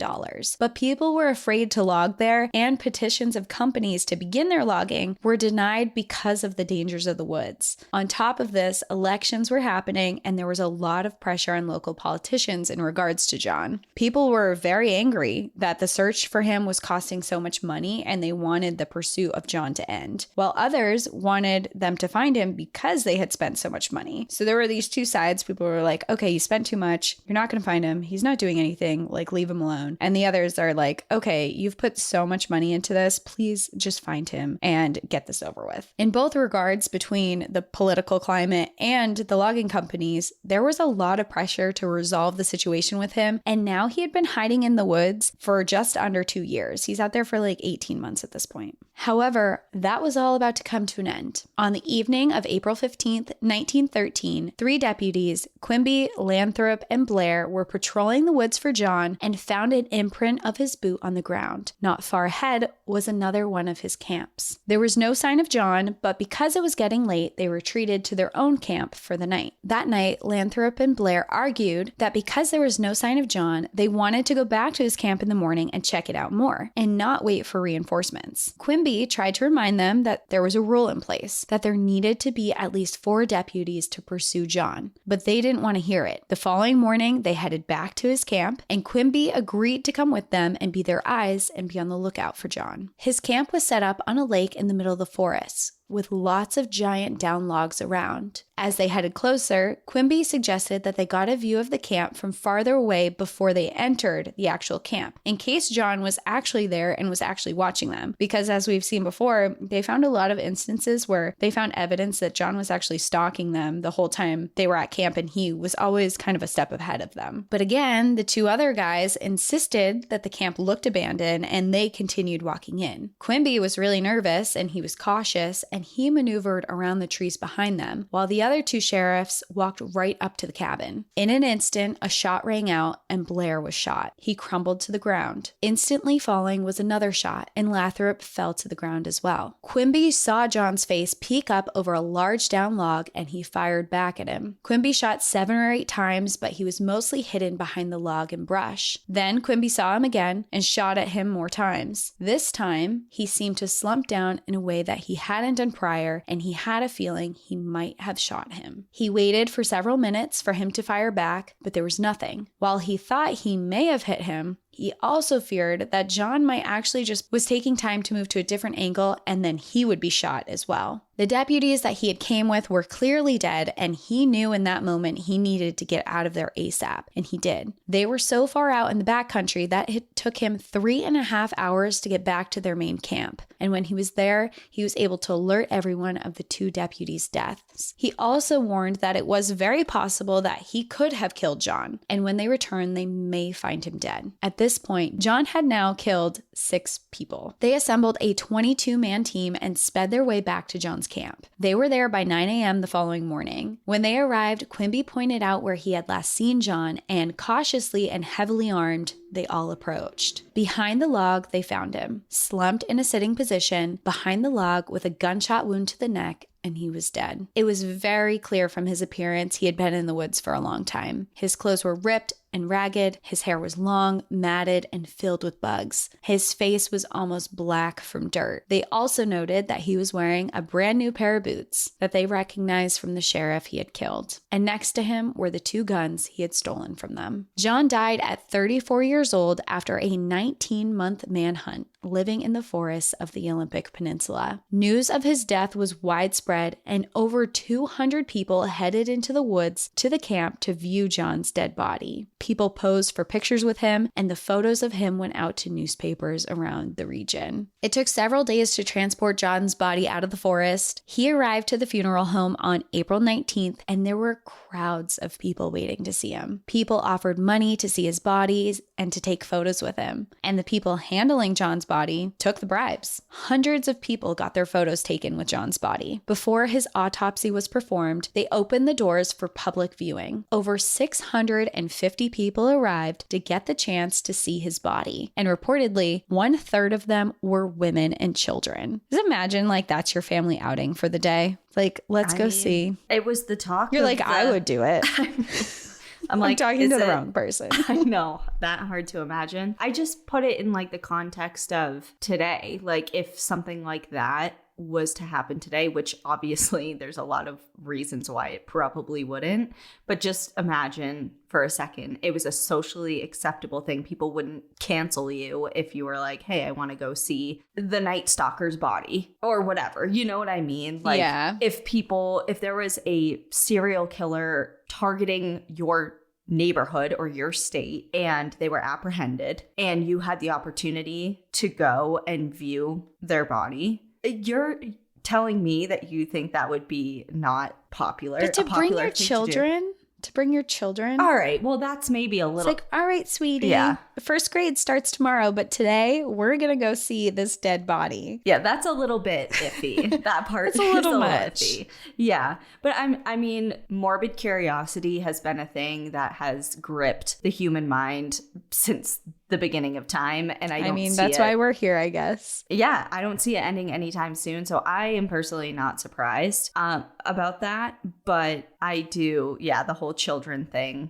But people were afraid to log there, and petitions of companies to begin their logging were denied because of the dangers of the woods. On top of this, elections were happening, and there was a lot of pressure on local politicians in regards to John. People were very angry that the search for him was costing so much money, and they wanted the pursuit of John to end, while others wanted them to find him because they had spent so much money. So there were these two sides. People were like, okay, you spent too much. You're not going to find him. He's not doing anything. Like, leave him alone. And the others are like, okay, you've put so much money into this. Please just find him and get this over with. In both regards, between the political climate and the logging companies, there was a lot of pressure to resolve the situation with him. And now he had been hiding in the woods for just under 2 years. He's out there for like 18 months at this point. However, that was all about to come to an end. On the evening of April 15th, 1913, 3 deputies, Quimby, Lathrop, and Blair, were patrolling the woods for John and found an imprint of his boot on the ground. Not far ahead was another one of his camps. There was no sign of John, but because it was getting late, they retreated to their own camp for the night. That night, Lathrop and Blair argued that because there was no sign of John, they wanted to go back to his camp in the morning and check it out more, and not wait for reinforcements. Quimby tried to remind them that there was a rule in place, that there needed to be at least 4 deputies to pursue John, but they didn't want to hear it. The following morning, they headed back to his camp, and Quimby agreed to come with them and be their eyes and be on the lookout for John. His camp was set up on a lake in the middle of the forest. with lots of giant down logs around. As they headed closer, Quimby suggested that they got a view of the camp from farther away before they entered the actual camp, in case John was actually there and was actually watching them. Because as we've seen before, they found a lot of instances where they found evidence that John was actually stalking them the whole time they were at camp, and he was always kind of a step ahead of them. But again, the two other guys insisted that the camp looked abandoned, and they continued walking in. Quimby was really nervous, and he was cautious, and he maneuvered around the trees behind them, while the other two sheriffs walked right up to the cabin. In an instant, a shot rang out, and Blair was shot. He crumbled to the ground. Instantly falling was another shot, and Lathrop fell to the ground as well. Quimby saw John's face peek up over a large down log, and he fired back at him. Quimby shot 7 or 8 times, but he was mostly hidden behind the log and brush. Then Quimby saw him again and shot at him more times. This time, he seemed to slump down in a way that he hadn't done prior, and he had a feeling he might have shot him. He waited for several minutes for him to fire back, but there was nothing. While he thought he may have hit him, he also feared that John might actually just was taking time to move to a different angle, and then he would be shot as well. The deputies that he had came with were clearly dead, and he knew in that moment he needed to get out of there ASAP, and he did. They were so far out in the backcountry that it took him 3.5 hours to get back to their main camp, and when he was there, he was able to alert everyone of the 2 deputies' deaths. He also warned that it was very possible that he could have killed John, and when they return, they may find him dead. At this point, John had now killed 6 people. They assembled a 22-man team and sped their way back to John's camp. They were there by 9 a.m. the following morning. When they arrived, Quimby pointed out where he had last seen John, and cautiously and heavily armed, they all approached. Behind the log, they found him, slumped in a sitting position, behind the log with a gunshot wound to the neck, and he was dead. It was very clear from his appearance he had been in the woods for a long time. His clothes were ripped and ragged, his hair was long, matted, and filled with bugs. His face was almost black from dirt. They also noted that he was wearing a brand new pair of boots that they recognized from the sheriff he had killed. And next to him were the 2 guns he had stolen from them. John died at 34 years old after a 19-month manhunt, living in the forests of the Olympic Peninsula. News of his death was widespread, and over 200 people headed into the woods to the camp to view John's dead body. People posed for pictures with him, and the photos of him went out to newspapers around the region. It took several days to transport John's body out of the forest. He arrived to the funeral home on April 19th, and there were crowds of people waiting to see him. People offered money to see his bodies and to take photos with him, and the people handling John's body took the bribes. Hundreds of people got their photos taken with John's body. Before his autopsy was performed, they opened the doors for public viewing. Over 650 people arrived to get the chance to see his body, and reportedly 1/3 of them were women and children. Just imagine that's your family outing for the day. Let's go see. It was the talk. You're I would do it. I'm talking to the wrong person. I know, that hard to imagine. I just put it in the context of today. If something like that was to happen today, which obviously there's a lot of reasons why it probably wouldn't, but just imagine for a second, it was a socially acceptable thing. People wouldn't cancel you if you were like, hey, I want to go see the Night Stalker's body or whatever. You know what I mean? Yeah. If there was a serial killer targeting your neighborhood or your state and they were apprehended and you had the opportunity to go and view their body, you're telling me that you think that would be not popular? But to bring your children? To bring your children? All right. Well, that's maybe a little... It's all right, sweetie. Yeah. First grade starts tomorrow, but today we're going to go see this dead body. Yeah, that's a little bit iffy. That part is a little much. Iffy. Yeah. But I mean, morbid curiosity has been a thing that has gripped the human mind since the beginning of time, and I mean that's why we're here, I guess. Yeah, I don't see it ending anytime soon, so I am personally not surprised about that, but I do. Yeah, the whole children thing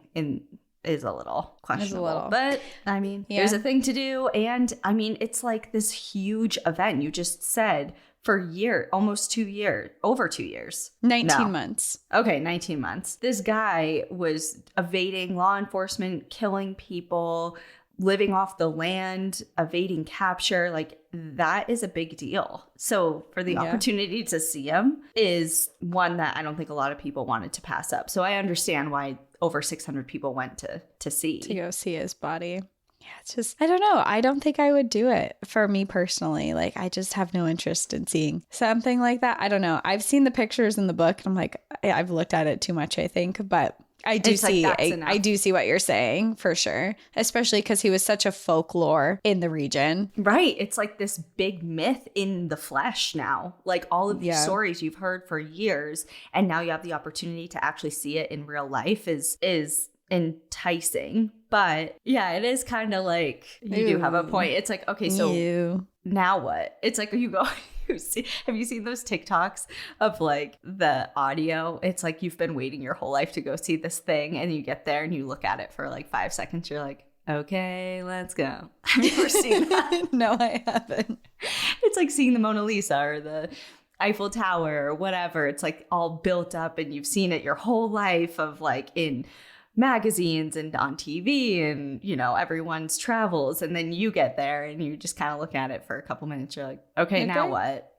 is a little questionable, but I mean, there's a thing to do, and I mean, it's this huge event. You just said for almost 2 years, over 2 years. 19 months. Okay, 19 months. This guy was evading law enforcement, killing people, living off the land, evading capture, like that is a big deal. So for the opportunity to see him is one that I don't think a lot of people wanted to pass up. So I understand why over 600 people went to go see his body. Yeah, it's just, I don't know. I don't think I would do it for me personally. Like, I just have no interest in seeing something like that. I don't know. I've seen the pictures in the book and I'm like, I've looked at it too much, I think, but I do see what you're saying for sure, especially because he was such a folklore in the region. Right. It's like this big myth in the flesh now. Like all of these stories you've heard for years, and now you have the opportunity to actually see it in real life is enticing. But yeah, it is kind of like you do have a point. It's like, okay, so now what? It's like you go. Have you seen those TikToks of like the audio? It's like you've been waiting your whole life to go see this thing, and you get there and you look at it for like 5 seconds. You're like, okay, let's go. Have you ever seen that? No, I haven't. It's like seeing the Mona Lisa or the Eiffel Tower or whatever. It's like all built up and you've seen it your whole life of like in magazines and on TV and, you know, everyone's travels. And then you get there and you just kind of look at it for a couple minutes. You're like, okay, now what?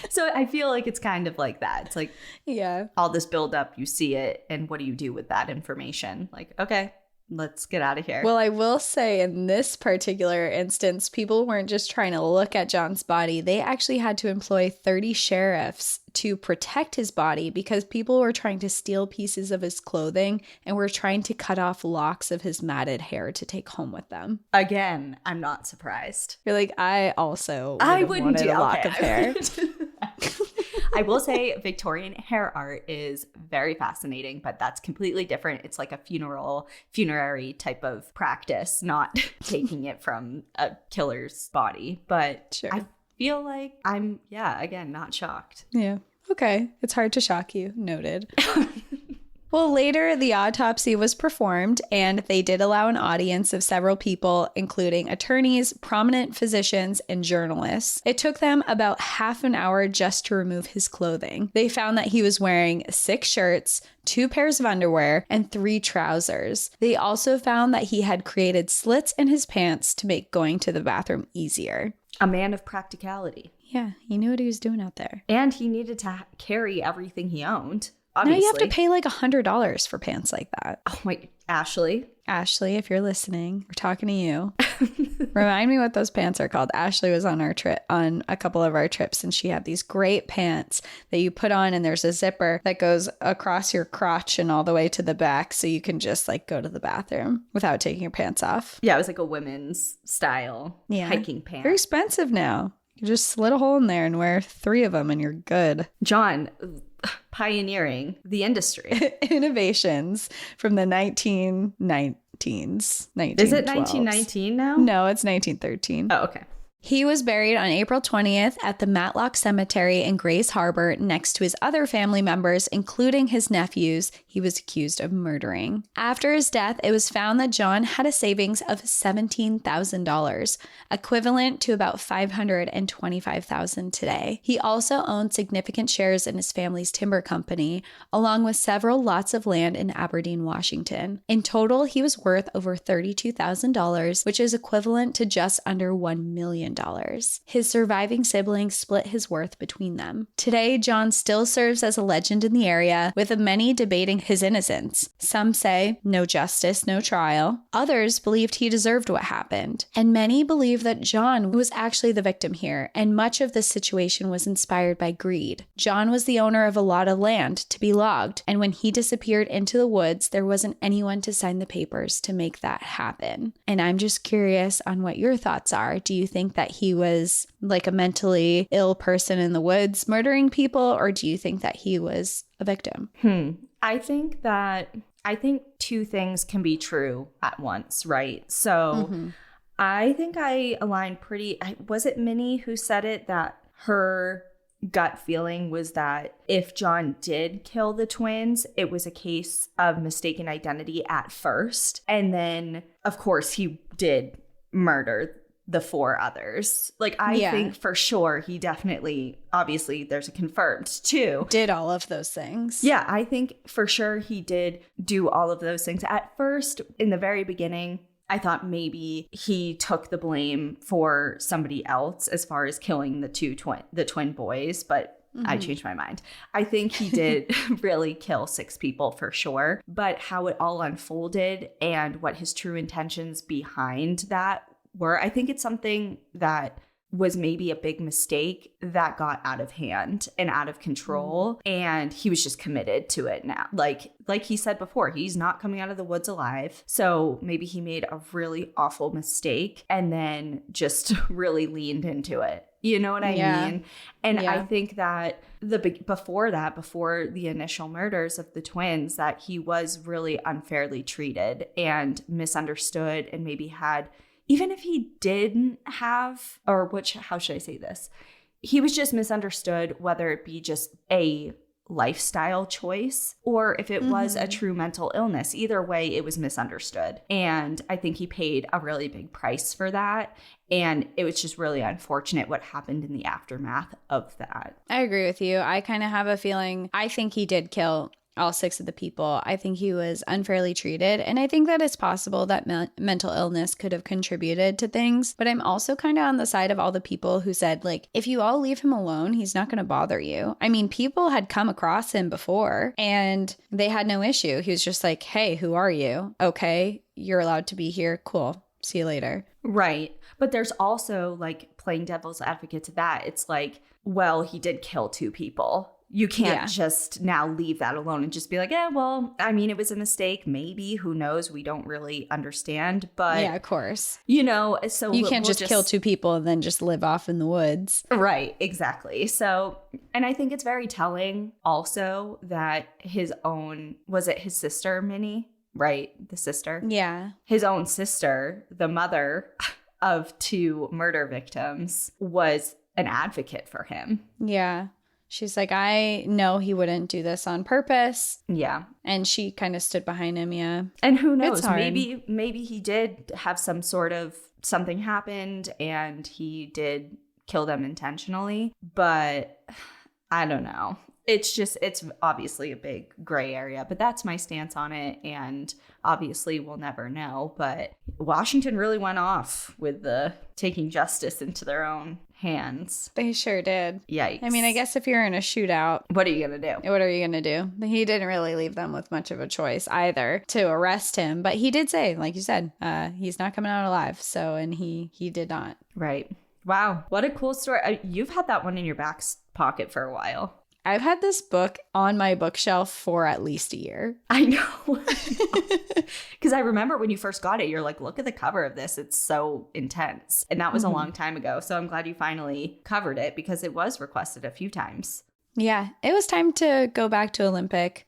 So I feel like it's kind of like that. It's like, all this build up, you see it. And what do you do with that information? Like, okay, let's get out of here. Well, I will say in this particular instance, people weren't just trying to look at John's body. They actually had to employ 30 sheriffs to protect his body because people were trying to steal pieces of his clothing and were trying to cut off locks of his matted hair to take home with them. Again, I'm not surprised. You're like, I wouldn't do a lock of hair. I will say Victorian hair art is very fascinating, but that's completely different. It's like a funerary type of practice, not taking it from a killer's body. But sure. I feel like I'm, again, not shocked. Yeah. Okay. It's hard to shock you. Noted. Well, later, the autopsy was performed, and they did allow an audience of several people, including attorneys, prominent physicians, and journalists. It took them about half an hour just to remove his clothing. They found that he was wearing 6 shirts, 2 pairs of underwear, and 3 trousers. They also found that he had created slits in his pants to make going to the bathroom easier. A man of practicality. Yeah, he knew what he was doing out there. And he needed to carry everything he owned. Obviously. Now you have to pay like $100 for pants like that. Oh my, Ashley, if you're listening, we're talking to you. Remind me what those pants are called. Ashley was on a couple of our trips, and she had these great pants that you put on, and there's a zipper that goes across your crotch and all the way to the back, so you can just like go to the bathroom without taking your pants off. Yeah, it was like a women's style hiking pants. Very expensive now. You just slit a hole in there and wear 3 of them, and you're good. John, pioneering the industry. Innovations from the 1919s. 1912s. Is it 1919 now? No, it's 1913. Oh, okay. He was buried on April 20th at the Matlock Cemetery in Grays Harbor next to his other family members, including his nephews he was accused of murdering. After his death, it was found that John had a savings of $17,000, equivalent to about $525,000 today. He also owned significant shares in his family's timber company, along with several lots of land in Aberdeen, Washington. In total, he was worth over $32,000, which is equivalent to just under $1 million. His surviving siblings split his worth between them. Today, John still serves as a legend in the area, with many debating his innocence. Some say, no justice, no trial. Others believed he deserved what happened. And many believe that John was actually the victim here, and much of this situation was inspired by greed. John was the owner of a lot of land to be logged, and when he disappeared into the woods, there wasn't anyone to sign the papers to make that happen. And I'm just curious on what your thoughts are. Do you think that he was like a mentally ill person in the woods murdering people, or do you think that he was a victim? I think 2 things can be true at once, right? So I think I align was it Minnie who said it, that her gut feeling was that if John did kill the twins, it was a case of mistaken identity at first. And then, of course, he did murder the 4 others. Like, I think for sure he definitely, obviously there's a confirmed 2. Did all of those things. Yeah, I think for sure he did do all of those things. At first, in the very beginning, I thought maybe he took the blame for somebody else as far as killing the twin boys, but I changed my mind. I think he did really kill 6 people for sure, but how it all unfolded and what his true intentions behind that were, I think it's something that was maybe a big mistake that got out of hand and out of control. And he was just committed to it now. Like he said before, he's not coming out of the woods alive. So maybe he made a really awful mistake and then just really leaned into it. You know what I mean? And I think that before the initial murders of the twins, that he was really unfairly treated and misunderstood, and maybe had, even if he didn't have, how should I say this? He was just misunderstood, whether it be just a lifestyle choice or if it was a true mental illness. Either way, it was misunderstood. And I think he paid a really big price for that. And it was just really unfortunate what happened in the aftermath of that. I agree with you. I kind of have a feeling, I think he did kill all 6 of the people. I think he was unfairly treated. And I think that it's possible that mental illness could have contributed to things. But I'm also kind of on the side of all the people who said, like, if you all leave him alone, he's not going to bother you. I mean, people had come across him before and they had no issue. He was just like, hey, who are you? Okay, you're allowed to be here. Cool. See you later. Right. But there's also, like, playing devil's advocate to that. It's like, well, he did kill 2 people. You can't just now leave that alone and just be like, well, I mean, it was a mistake. Maybe, who knows? We don't really understand. But yeah, of course. You know, so you can't just kill 2 people and then just live off in the woods. Right. Exactly. So, and I think it's very telling also that his own, was it his sister, Minnie? Right. The sister. Yeah. His own sister, the mother of 2 murder victims, was an advocate for him. Yeah. She's like, I know he wouldn't do this on purpose. Yeah. And she kind of stood behind him, yeah. And who knows, maybe he did have some sort of, something happened and he did kill them intentionally. But I don't know. It's obviously a big gray area, but that's my stance on it. And obviously we'll never know. But Washington really went off with the taking justice into their own hands. They sure did. Yikes. I mean, I guess if you're in a shootout, what are you going to do? What are you going to do? He didn't really leave them with much of a choice either to arrest him. But he did say, like you said, he's not coming out alive. So, and he did not. Right. Wow. What a cool story. You've had that one in your back pocket for a while. I've had this book on my bookshelf for at least a year. I know. Because I remember when you first got it, you're like, look at the cover of this. It's so intense. And that was a long time ago. So I'm glad you finally covered it because it was requested a few times. Yeah, it was time to go back to the Olympic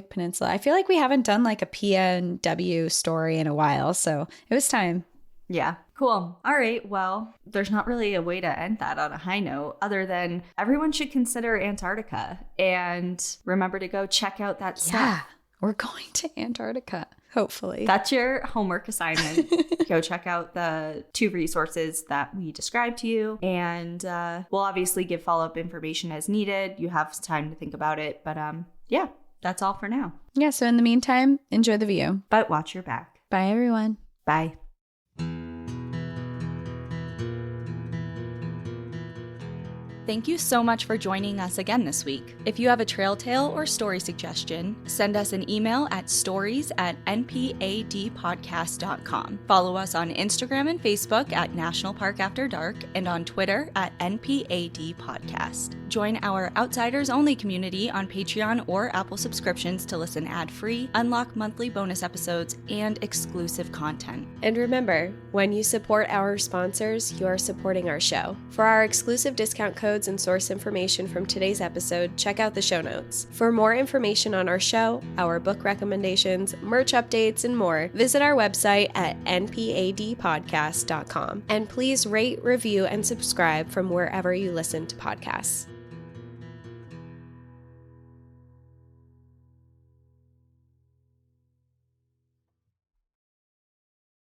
Peninsula. I feel like we haven't done like a PNW story in a while. So it was time. Yeah. Cool. All right. Well, there's not really a way to end that on a high note other than everyone should consider Antarctica and remember to go check out that stuff. Yeah, we're going to Antarctica, hopefully. That's your homework assignment. Go check out the 2 resources that we described to you. And we'll obviously give follow-up information as needed. You have time to think about it. But yeah, that's all for now. Yeah. So in the meantime, enjoy the view. But watch your back. Bye, everyone. Bye. Thank you so much for joining us again this week. If you have a trail tale or story suggestion, send us an email at stories@npadpodcast.com. Follow us on Instagram and Facebook at National Park After Dark and on Twitter at NPAD Podcast. Join our Outsiders Only community on Patreon or Apple subscriptions to listen ad-free, unlock monthly bonus episodes, and exclusive content. And remember, when you support our sponsors, you are supporting our show. For our exclusive discount codes and source information from today's episode, check out the show notes. For more information on our show, our book recommendations, merch updates, and more, visit our website at npadpodcast.com. And please rate, review, and subscribe from wherever you listen to podcasts.